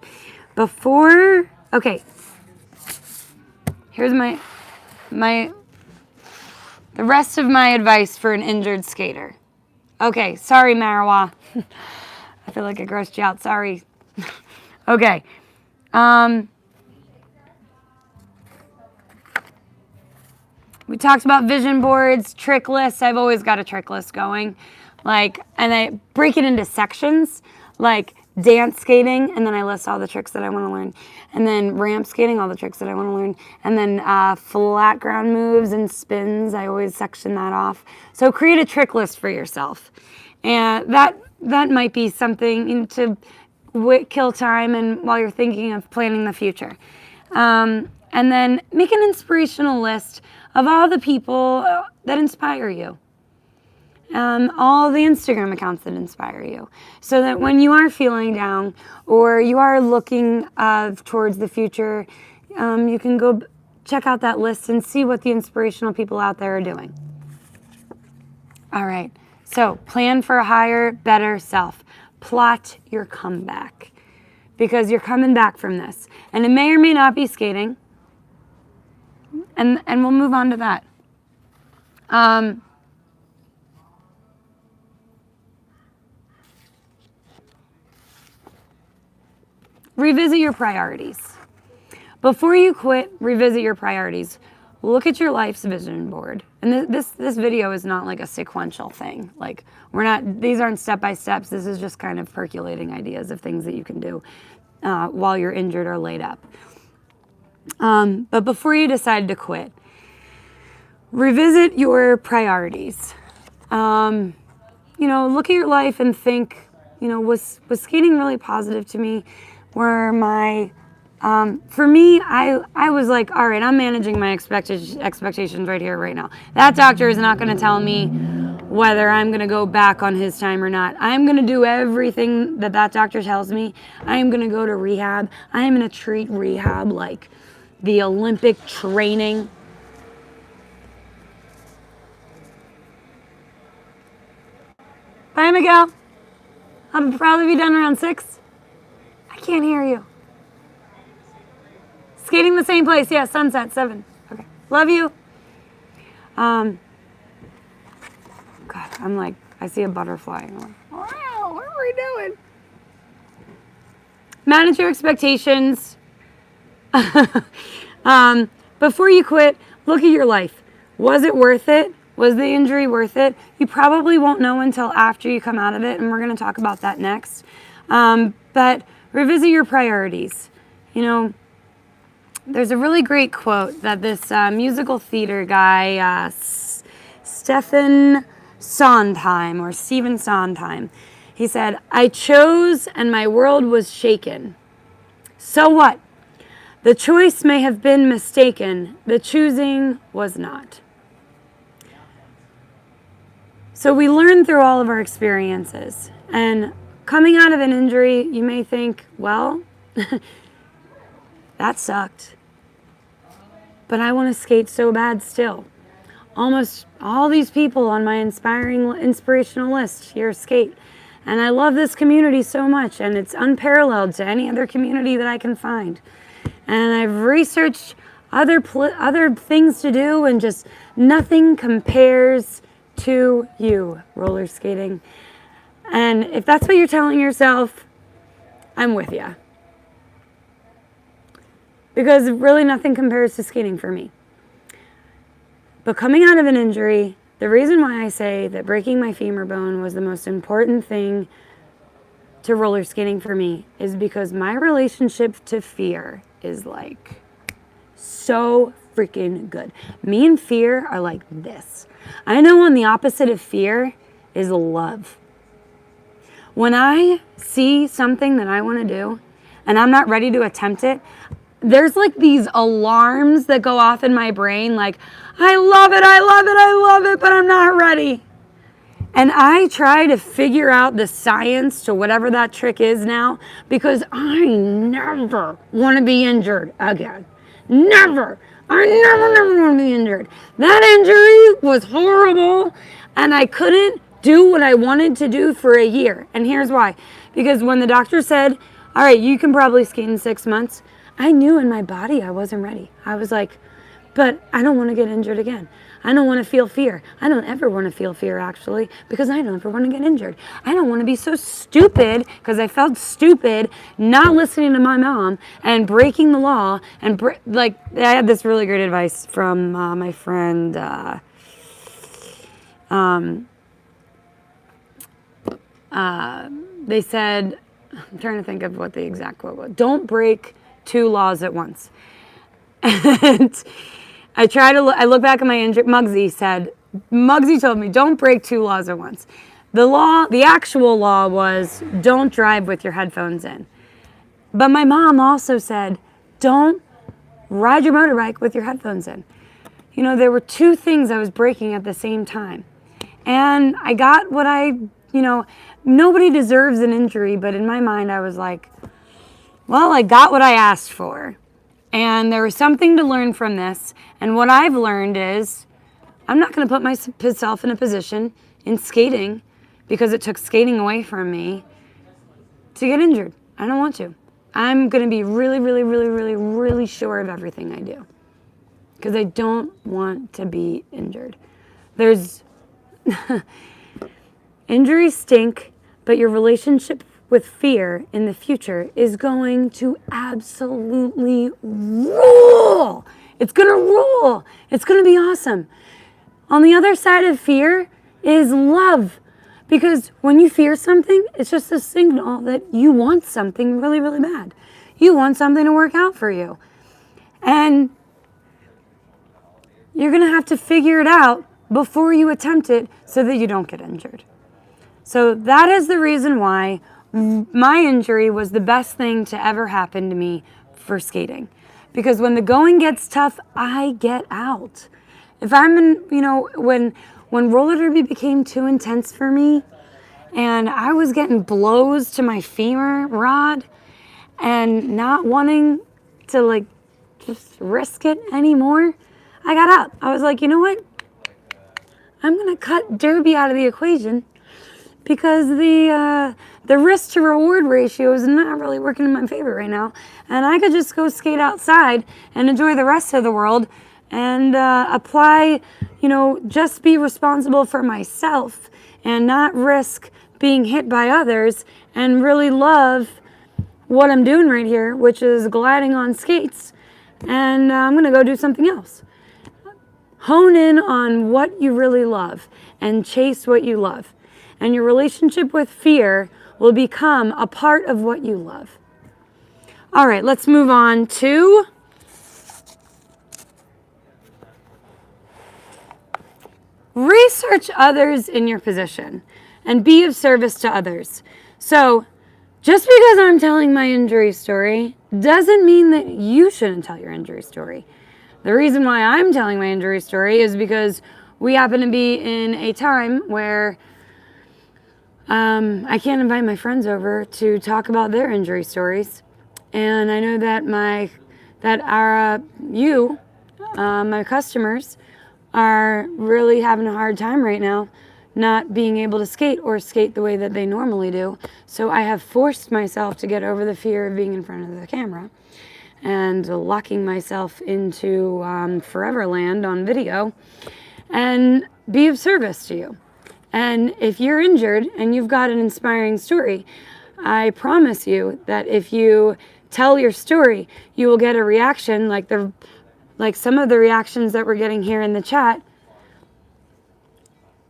Okay. Here's the rest of my advice for an injured skater. Okay, sorry, Marwa. I feel like I grossed you out. Sorry. Okay. We talked about vision boards, trick lists. I've always got a trick list going. And I break it into sections, like dance skating, and then I list all the tricks that I want to learn. And then ramp skating, all the tricks that I want to learn. And then flat ground moves and spins, I always section that off. So create a trick list for yourself. And that might be something to kill time and while you're thinking of planning the future. And then make an inspirational list of all the people that inspire you. All the Instagram accounts that inspire you. So that when you are feeling down or you are looking towards the future, you can go check out that list and see what the inspirational people out there are doing. All right, so plan for a higher, better self. Plot your comeback, because you're coming back from this. And it may or may not be skating. And we'll move on to that. Revisit your priorities. Before you quit, revisit your priorities. Look at your life's vision board. And this video is not like a sequential thing. Like these aren't step-by-steps. This is just kind of percolating ideas of things that you can do while you're injured or laid up. But before you decide to quit, revisit your priorities. Look at your life and think, was skating really positive to me? For me, I was like, all right, I'm managing my expectations right here, right now. That doctor is not going to tell me whether I'm going to go back on his time or not. I'm going to do everything that doctor tells me. I am going to go to rehab. I am going to treat rehab like the Olympic training. Bye, Miguel. I'll probably be done around 6. I can't hear you. Skating the same place. Yeah, sunset, 7. Okay. Love you. God, I'm like, I see a butterfly. I'm like, wow, what are we doing? Manage your expectations. Before you quit, look at your life. Was it worth it? Was the injury worth it? You probably won't know until after you come out of it, and we're going to talk about that next. But revisit your priorities. There's a really great quote that this musical theater guy, Stephen Sondheim, he said, "I chose and my world was shaken. So what? The choice may have been mistaken. The choosing was not." So we learn through all of our experiences. And coming out of an injury, you may think, well, that sucked. But I want to skate so bad still. Almost all these people on my inspirational list here skate. And I love this community so much, and it's unparalleled to any other community that I can find. And I've researched other things to do, and just nothing compares to you, roller skating. And if that's what you're telling yourself, I'm with you. Because really nothing compares to skating for me. But coming out of an injury, the reason why I say that breaking my femur bone was the most important thing to roller skating for me is because my relationship to fear is like so freaking good. Me and fear are like this. I know on the opposite of fear is love. When I see something that I want to do and I'm not ready to attempt it, there's like these alarms that go off in my brain like, I love it, I love it, I love it, but I'm not ready. And I try to figure out the science to whatever that trick is now, because I never want to be injured again. Never. I never want to be injured. That injury was horrible, and I couldn't do what I wanted to do for a year. And here's why. Because when the doctor said, all right, you can probably skate in 6 months, I knew in my body I wasn't ready. I was like, but I don't want to get injured again. I don't want to feel fear. I don't ever want to feel fear, actually, because I don't ever want to get injured. I don't want to be so stupid, because I felt stupid not listening to my mom and breaking the law. And I had this really great advice from my friend. They said, I'm trying to think of what the exact quote was. Don't break 2 laws at once. And I look back at my injury. Moxi told me, don't break 2 laws at once. The actual law was, don't drive with your headphones in. But my mom also said, don't ride your motorbike with your headphones in. You know, there were 2 things I was breaking at the same time. And I got what nobody deserves an injury, but in my mind I was like, well, I got what I asked for. And there was something to learn from this. And what I've learned is I'm not going to put myself in a position in skating, because it took skating away from me, to get injured. I don't want to. I'm going to be really, really, really, really, really sure of everything I do, because I don't want to be injured. Injuries stink, but your relationship with fear in the future is going to absolutely rule. It's going to rule. It's going to be awesome. On the other side of fear is love. Because when you fear something, it's just a signal that you want something really, really bad. You want something to work out for you. And you're going to have to figure it out before you attempt it so that you don't get injured. So that is the reason why my injury was the best thing to ever happen to me for skating. Because when the going gets tough, I get out. If I'm in, when roller derby became too intense for me, and I was getting blows to my femur rod and not wanting to just risk it anymore, I got out. I was like, you know what? I'm going to cut derby out of the equation, because the risk to reward ratio is not really working in my favor right now. And I could just go skate outside and enjoy the rest of the world and apply, just be responsible for myself and not risk being hit by others, and really love what I'm doing right here, which is gliding on skates. And I'm going to go do something else. Hone in on what you really love and chase what you love. And your relationship with fear will become a part of what you love. All right, let's move on to research others in your position and be of service to others. So just because I'm telling my injury story doesn't mean that you shouldn't tell your injury story. The reason why I'm telling my injury story is because we happen to be in a time where I can't invite my friends over to talk about their injury stories. And I know that my customers are really having a hard time right now not being able to skate or skate the way that they normally do. So I have forced myself to get over the fear of being in front of the camera and locking myself into Foreverland on video and be of service to you. And if you're injured and you've got an inspiring story, I promise you that if you tell your story, you will get a reaction like some of the reactions that we're getting here in the chat,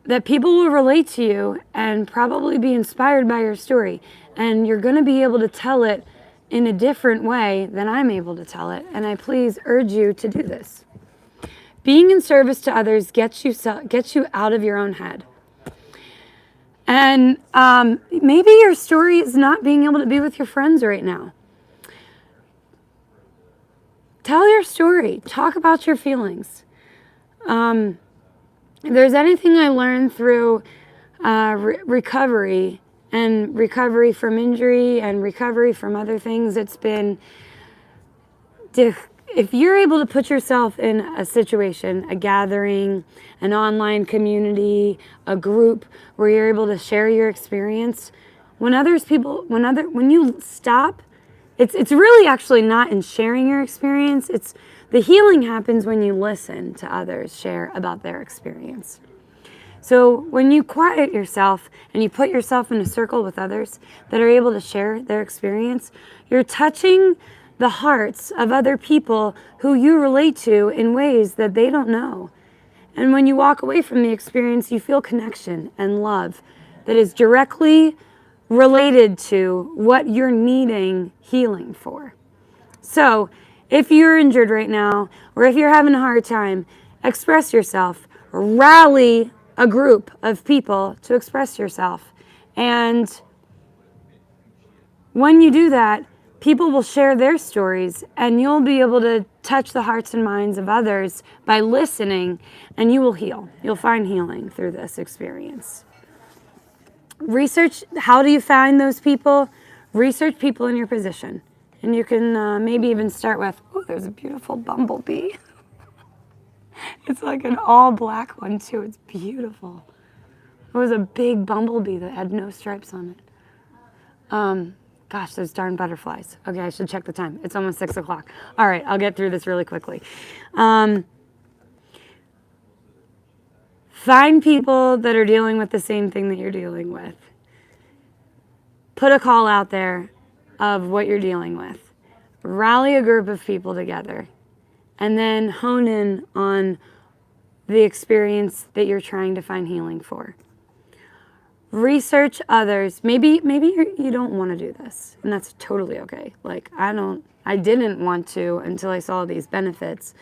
that people will relate to you and probably be inspired by your story. And you're going to be able to tell it in a different way than I'm able to tell it. And I please urge you to do this. Being in service to others gets you out of your own head. And maybe your story is not being able to be with your friends right now. Tell your story. Talk about your feelings. If there's anything I learned through recovery and recovery from injury and recovery from other things, it's been if you're able to put yourself in a situation, a gathering, an online community, a group where you're able to share your experience, when you stop, it's really actually not in sharing your experience. It's the healing happens when you listen to others share about their experience. So when you quiet yourself and you put yourself in a circle with others that are able to share their experience, you're touching the hearts of other people who you relate to in ways that they don't know. And when you walk away from the experience, you feel connection and love that is directly related to what you're needing healing for. So if you're injured right now, or if you're having a hard time, express yourself. Rally a group of people to express yourself. And when you do that, people will share their stories, and you'll be able to touch the hearts and minds of others by listening, and you will heal. You'll find healing through this experience. Research, how do you find those people? Research people in your position. And you can maybe even start with, oh, there's a beautiful bumblebee. It's like an all black one too. It's beautiful. It was a big bumblebee that had no stripes on it. Gosh, those darn butterflies. Okay, I should check the time. It's almost 6 o'clock. All right, I'll get through this really quickly. Find people that are dealing with the same thing that you're dealing with. Put a call out there of what you're dealing with. Rally a group of people together. And then hone in on the experience that you're trying to find healing for. Research others. Maybe you don't want to do this, and that's totally okay. Like I didn't want to until I saw these benefits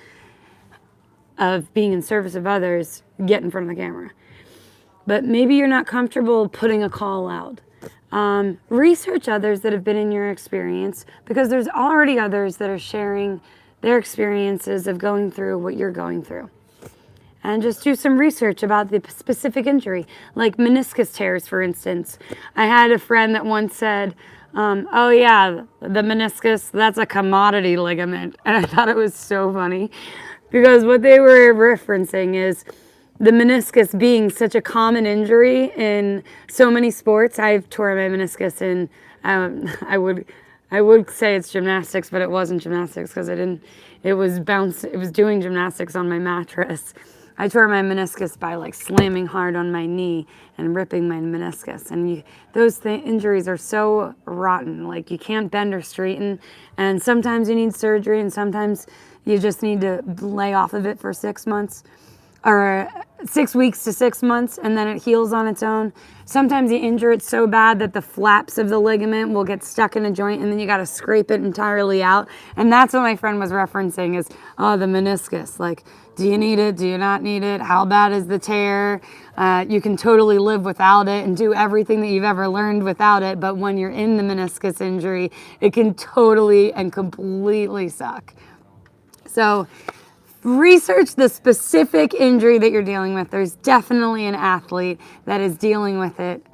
of being in service of others, get in front of the camera. But maybe you're not comfortable putting a call out. Research others that have been in your experience, because there's already others that are sharing their experiences of going through what you're going through. And just do some research about the specific injury, like meniscus tears, for instance. I had a friend that once said, oh yeah, the meniscus, that's a commodity ligament. And I thought it was so funny, because what they were referencing is the meniscus being such a common injury in so many sports. I've torn my meniscus in, I would say it's gymnastics, but it wasn't gymnastics because it was doing gymnastics on my mattress. I tore my meniscus by like slamming hard on my knee and ripping my meniscus. And those injuries are so rotten. Like you can't bend or straighten. And sometimes you need surgery, and sometimes you just need to lay off of it for 6 months. Or 6 weeks to 6 months, and then it heals on its own. Sometimes you injure it so bad that the flaps of the ligament will get stuck in a joint, and then you got to scrape it entirely out. And that's what my friend was referencing is, oh, the meniscus. Like, do you need it? Do you not need it? How bad is the tear? You can totally live without it and do everything that you've ever learned without it. But when you're in the meniscus injury, it can totally and completely suck. So research the specific injury that you're dealing with. There's definitely an athlete that is dealing with it.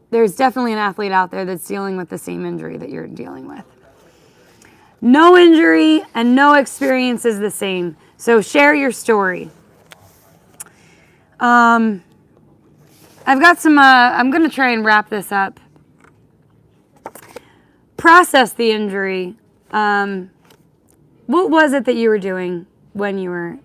There's definitely an athlete out there that's dealing with the same injury that you're dealing with. No injury and no experience is the same. So share your story. I've got some, I'm going to try and wrap this up. Process the injury. What was it that you were doing when you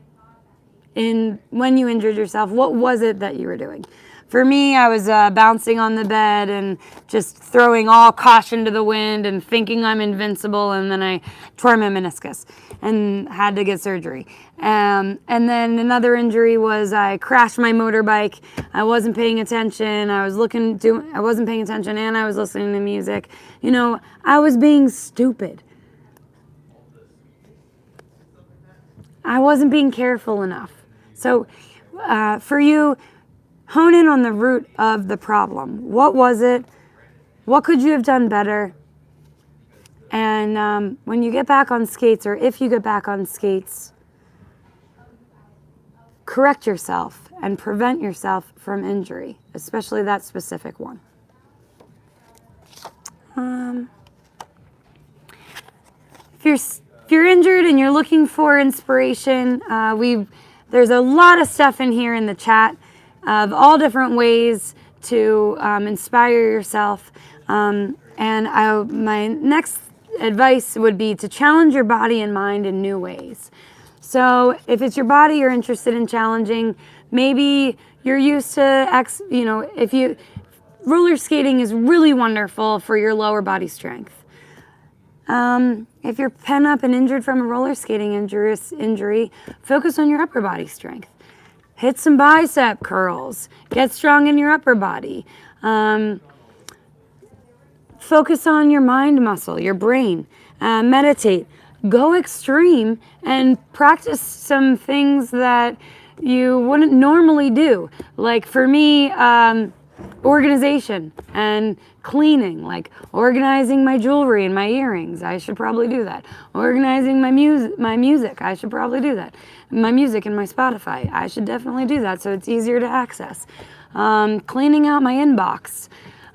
injured yourself? What was it that you were doing? For me, I was bouncing on the bed and just throwing all caution to the wind and thinking I'm invincible, and then I tore my meniscus and had to get surgery. And then another injury was I crashed my motorbike. I wasn't paying attention. I wasn't paying attention, and I was listening to music. You know, I was being stupid. I wasn't being careful enough. So for you, hone in on the root of the problem. What was it? What could you have done better? And when you get back on skates, or if you get back on skates, correct yourself and prevent yourself from injury, especially that specific one. If you're injured and you're looking for inspiration, there's a lot of stuff in here in the chat of all different ways to inspire yourself. My next advice would be to challenge your body and mind in new ways. So if it's your body you're interested in challenging, maybe you're used to, roller skating is really wonderful for your lower body strength. If you're pent up and injured from a roller skating injury, focus on your upper body strength. Hit some bicep curls. Get strong in your upper body. Focus on your mind muscle, your brain. Meditate. Go extreme and practice some things that you wouldn't normally do. Like for me, organization and cleaning, like organizing my jewelry and my earrings. I should probably do that. Organizing my music. I should probably do that. My music and my Spotify. I should definitely do that so it's easier to access. Cleaning out my inbox.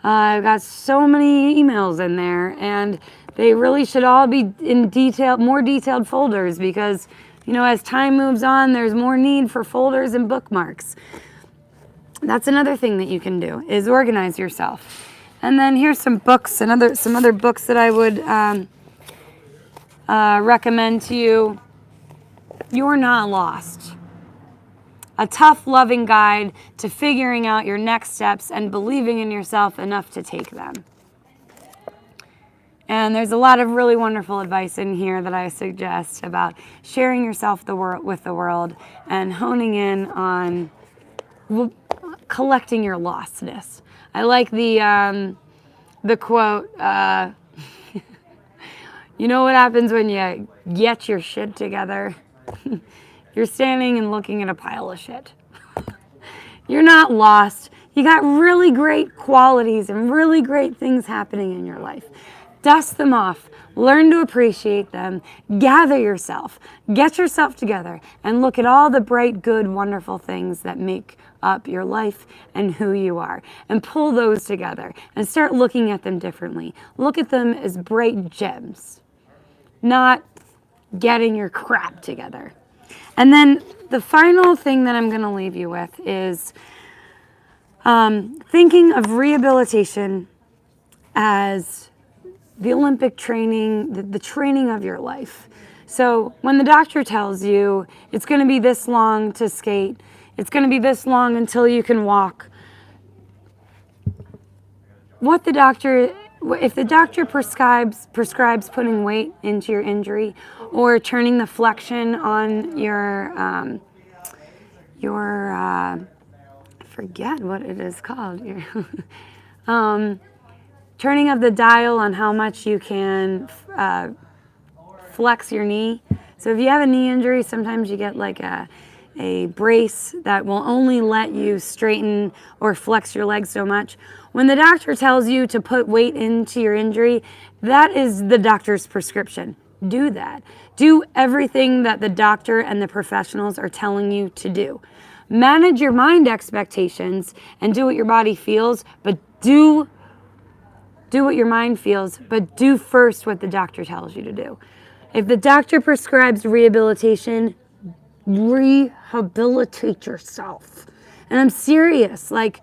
I've got so many emails in there, and they really should all be in more detailed folders because, as time moves on, there's more need for folders and bookmarks. That's another thing that you can do, is organize yourself. And then here's some books, some other books that I would recommend to you. You're Not Lost. A tough, loving guide to figuring out your next steps and believing in yourself enough to take them. And there's a lot of really wonderful advice in here that I suggest about sharing yourself with the world and honing in on collecting your lostness. I like the quote, you know what happens when you get your shit together? You're standing and looking at a pile of shit. You're not lost. You got really great qualities and really great things happening in your life. Dust them off. Learn to appreciate them. Gather yourself. Get yourself together and look at all the bright, good, wonderful things that make up your life and who you are. And pull those together and start looking at them differently. Look at them as bright gems, not getting your crap together. And then the final thing that I'm going to leave you with is thinking of rehabilitation as the Olympic training, the training of your life. So when the doctor tells you it's going to be this long to skate, it's going to be this long until you can walk, if the doctor prescribes putting weight into your injury or turning the flexion on your I forget what it is called, turning of the dial on how much you can flex your knee. So if you have a knee injury, sometimes you get like a brace that will only let you straighten or flex your legs so much. When the doctor tells you to put weight into your injury, that is the doctor's prescription. Do that. Do everything that the doctor and the professionals are telling you to do. Manage your mind expectations and do what your body feels, but do what your mind feels, but do first what the doctor tells you to do. If the doctor prescribes rehabilitation, rehabilitate yourself. And I'm serious, like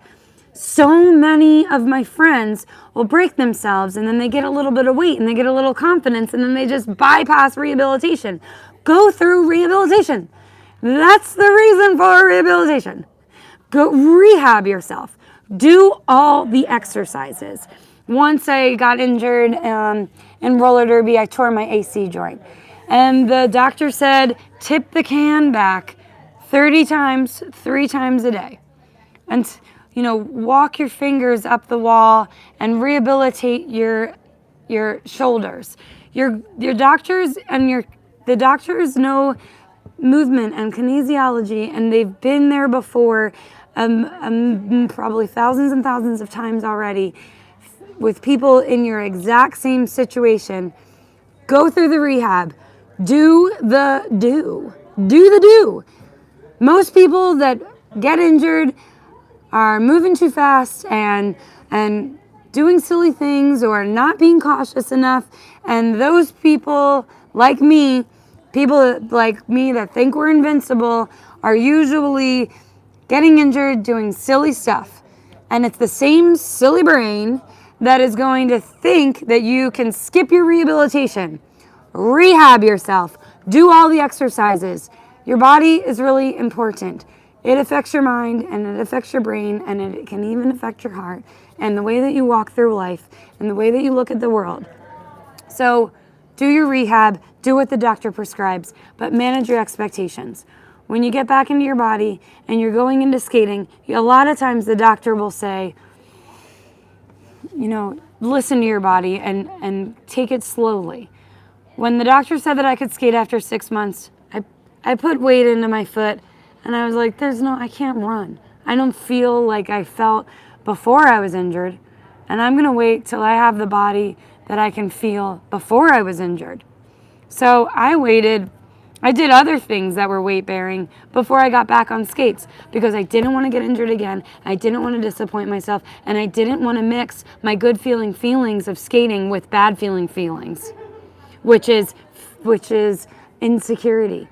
so many of my friends will break themselves and then they get a little bit of weight and they get a little confidence and then they just bypass rehabilitation. Go through rehabilitation. That's the reason for rehabilitation. Go rehab yourself. Do all the exercises. Once I got injured in roller derby, I tore my AC joint. And the doctor said, tip the can back 30 times, 3 times a day. And, walk your fingers up the wall and rehabilitate your shoulders. Your doctors and the doctors know movement and kinesiology, and they've been there before. probably thousands and thousands of times already with people in your exact same situation. Go through the rehab. Do the do. Do the do. Most people that get injured are moving too fast and doing silly things or not being cautious enough. And those people like me, that think we're invincible, are usually getting injured doing silly stuff. And it's the same silly brain that is going to think that you can skip your rehabilitation, rehab yourself, do all the exercises. Your body is really important. It affects your mind and it affects your brain and it can even affect your heart and the way that you walk through life and the way that you look at the world. So do your rehab, do what the doctor prescribes, but manage your expectations. When you get back into your body and you're going into skating, a lot of times the doctor will say, listen to your body and take it slowly. When the doctor said that I could skate after 6 months, I put weight into my foot and I was like, I can't run. I don't feel like I felt before I was injured. And I'm going to wait till I have the body that I can feel before I was injured. So I waited. I did other things that were weight bearing before I got back on skates because I didn't want to get injured again. I didn't want to disappoint myself. And I didn't want to mix my good feeling feelings of skating with bad feeling feelings, which is insecurity.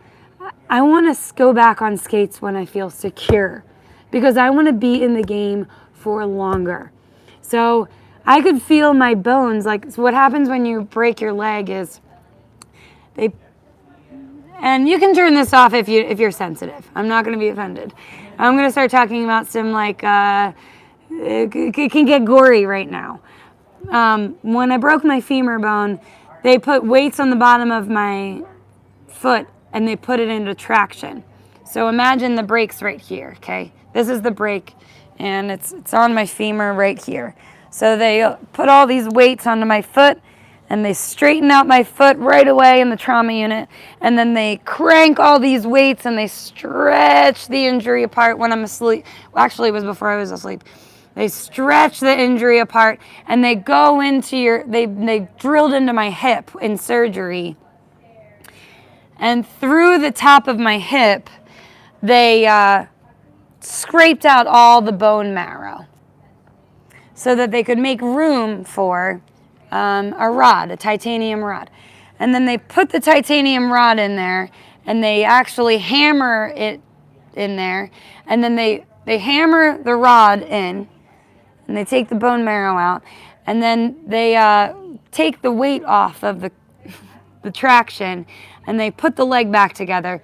I want to go back on skates when I feel secure because I want to be in the game for longer. So I could feel my bones. So what happens when you break your leg is and you can turn this off if you're sensitive. I'm not going to be offended. I'm going to start talking about some it can get gory right now. When I broke my femur bone, they put weights on the bottom of my foot and they put it into traction. So imagine the brake's right here, okay? This is the brake and it's on my femur right here. So they put all these weights onto my foot and they straighten out my foot right away in the trauma unit. And then they crank all these weights and they stretch the injury apart when I'm asleep. Well, actually, it was before I was asleep. They stretch the injury apart and they go into they drilled into my hip in surgery. And through the top of my hip, they scraped out all the bone marrow so that they could make room for a titanium rod. And then they put the titanium rod in there and they actually hammer it in there. And then they hammer the rod in and they take the bone marrow out. And then they take the weight off of the traction and they put the leg back together.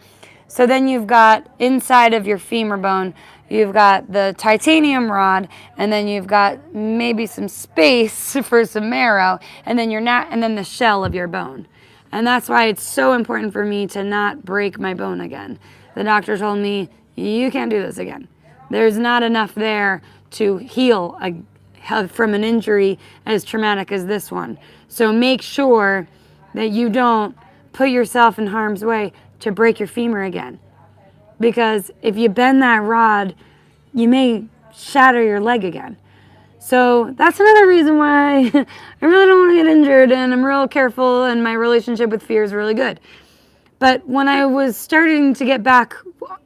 So then you've got inside of your femur bone, you've got the titanium rod, and then you've got maybe some space for some marrow, and then and then the shell of your bone. And that's why it's so important for me to not break my bone again. The doctor told me, you can't do this again. There's not enough there to heal from an injury as traumatic as this one. So make sure that you don't put yourself in harm's way to break your femur again. Because if you bend that rod, you may shatter your leg again. So that's another reason why I really don't want to get injured and I'm real careful and my relationship with fear is really good. But when I was starting to get back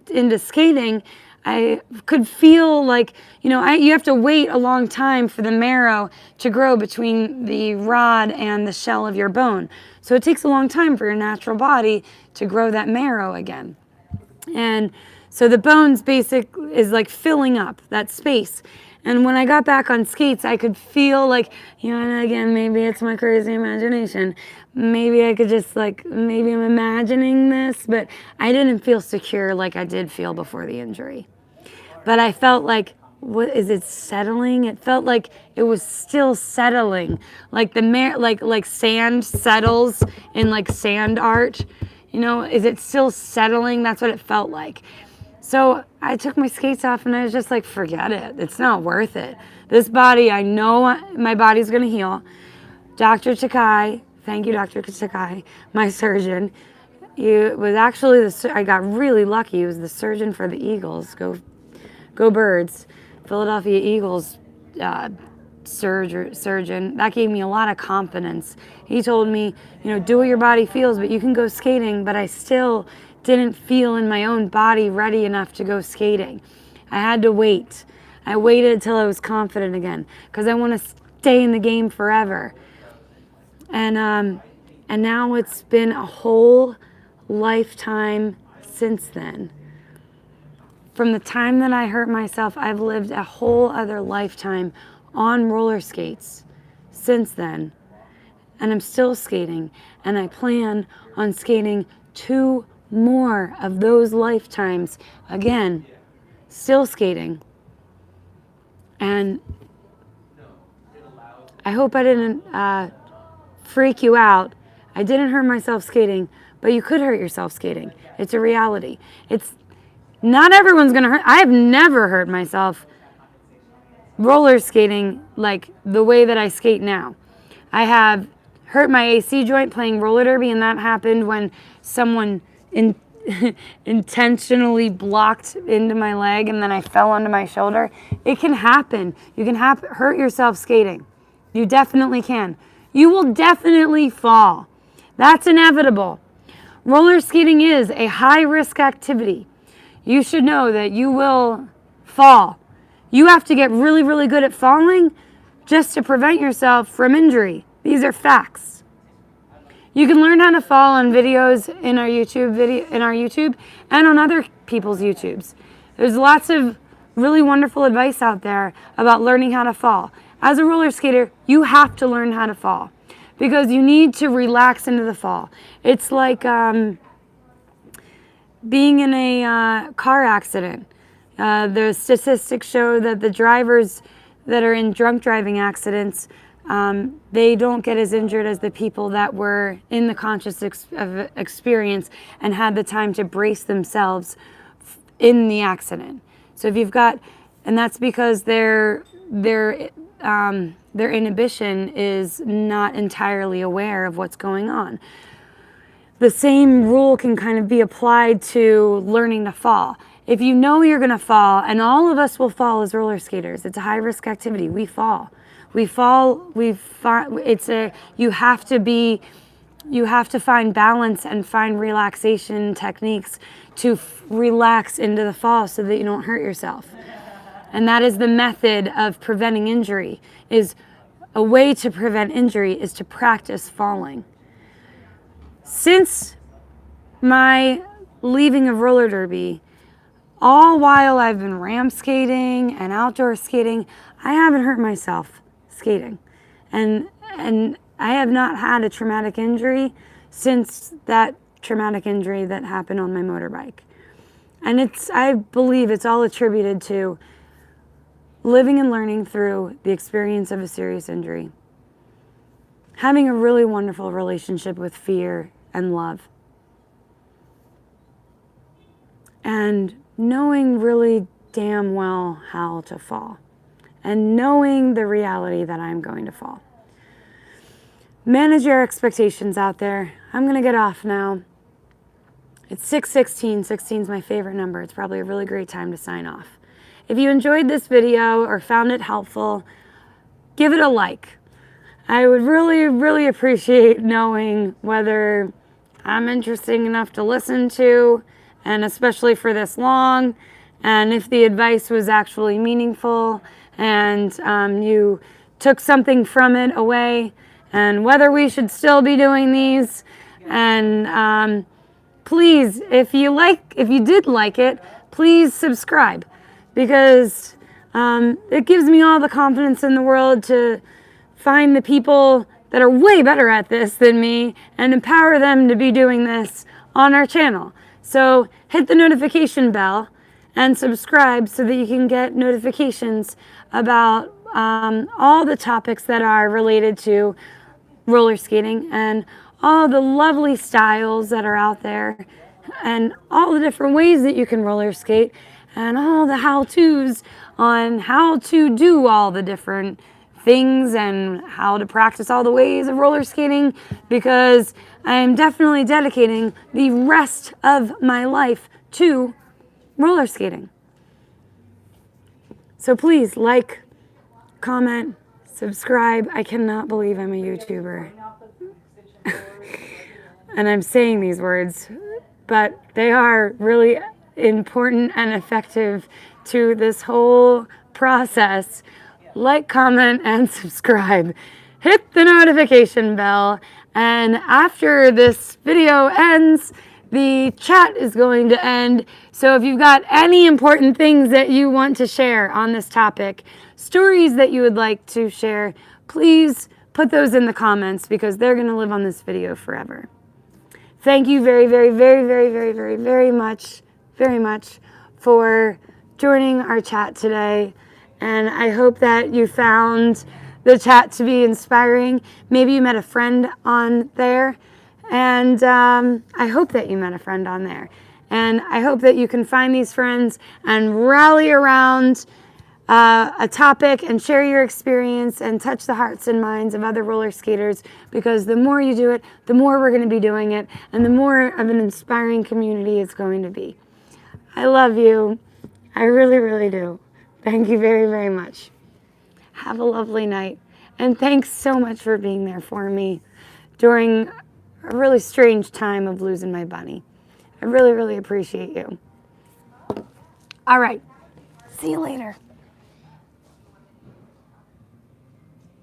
into skating, I could feel like, you have to wait a long time for the marrow to grow between the rod and the shell of your bone. So it takes a long time for your natural body to grow that marrow again. And so the bones is like filling up that space. And when I got back on skates, I could feel like, and again, maybe it's my crazy imagination. Maybe I could just maybe I'm imagining this, but I didn't feel secure like I did feel before the injury. But I felt like, what is it settling? It felt like it was still settling. Like like sand settles in sand art. Is it still settling? That's what it felt like. So I took my skates off and I was just like, forget it. It's not worth it. This body, I know my body's going to heal. Dr. Takai, thank you, Dr. Takai, my surgeon. He was actually I got really lucky. He was the surgeon for the Eagles. Go Go Birds, Philadelphia Eagles surgeon. That gave me a lot of confidence. He told me, do what your body feels, but you can go skating. But I still didn't feel in my own body ready enough to go skating. I had to wait. I waited until I was confident again because I want to stay in the game forever. And now it's been a whole lifetime since then. From the time that I hurt myself, I've lived a whole other lifetime on roller skates since then. And I'm still skating. And I plan on skating 2 more of those lifetimes. Again, still skating. And I hope I didn't freak you out. I didn't hurt myself skating, but you could hurt yourself skating. It's a reality. Not everyone's going to hurt. I have never hurt myself roller skating like the way that I skate now. I have hurt my AC joint playing roller derby, and that happened when someone intentionally blocked into my leg and then I fell onto my shoulder. It can happen. You can hurt yourself skating. You definitely can. You will definitely fall. That's inevitable. Roller skating is a high-risk activity. You should know that you will fall. You have to get really, really good at falling just to prevent yourself from injury. These are facts. You can learn how to fall on videos in our YouTube and on other people's YouTubes. There's lots of really wonderful advice out there about learning how to fall. As a roller skater, you have to learn how to fall because you need to relax into the fall. It's like being in a car accident. The statistics show that the drivers that are in drunk driving accidents, they don't get as injured as the people that were in the conscious experience and had the time to brace themselves in the accident. So if you've got, and that's because their inhibition is not entirely aware of what's going on. The same rule can kind of be applied to learning to fall. If you know you're going to fall, and all of us will fall as roller skaters, it's a high-risk activity. We fall. You have to find balance and find relaxation techniques to relax into the fall so that you don't hurt yourself. And that is the method of preventing injury. Is a way to prevent injury is to practice falling. Since my leaving of roller derby, all while I've been ramp skating and outdoor skating, I haven't hurt myself skating. And I have not had a traumatic injury since that traumatic injury that happened on my motorbike. And I believe it's all attributed to living and learning through the experience of a serious injury. Having a really wonderful relationship with fear and love. And knowing really damn well how to fall. And knowing the reality that I'm going to fall. Manage your expectations out there. I'm going to get off now. It's 6:16. 16 is my favorite number. It's probably a really great time to sign off. If you enjoyed this video or found it helpful, give it a like. I would really, really appreciate knowing whether I'm interesting enough to listen to, and especially for this long, and if the advice was actually meaningful and you took something from it away, and whether we should still be doing these. And please, if you did like it, please subscribe, because it gives me all the confidence in the world to find the people that are way better at this than me and empower them to be doing this on our channel. So hit the notification bell and subscribe so that you can get notifications about all the topics that are related to roller skating and all the lovely styles that are out there and all the different ways that you can roller skate and all the how-tos on how to do all the different things and how to practice all the ways of roller skating, because I'm definitely dedicating the rest of my life to roller skating. So please like, comment, subscribe. I cannot believe I'm a YouTuber. And I'm saying these words, but they are really important and effective to this whole process. Like, comment, and subscribe. Hit the notification bell. And after this video ends, the chat is going to end. So if you've got any important things that you want to share on this topic, stories that you would like to share, please put those in the comments because they're going to live on this video forever. Thank you very, very, very, very, very, very, very much for joining our chat today. And I hope that you found the chat to be inspiring. Maybe you met a friend on there. And I hope that you met a friend on there. And I hope that you can find these friends and rally around a topic and share your experience and touch the hearts and minds of other roller skaters, because the more you do it, the more we're going to be doing it, and the more of an inspiring community it's going to be. I love you. I really, really do. Thank you very, very much. Have a lovely night. And thanks so much for being there for me during a really strange time of losing my bunny. I really, really appreciate you. All right. See you later.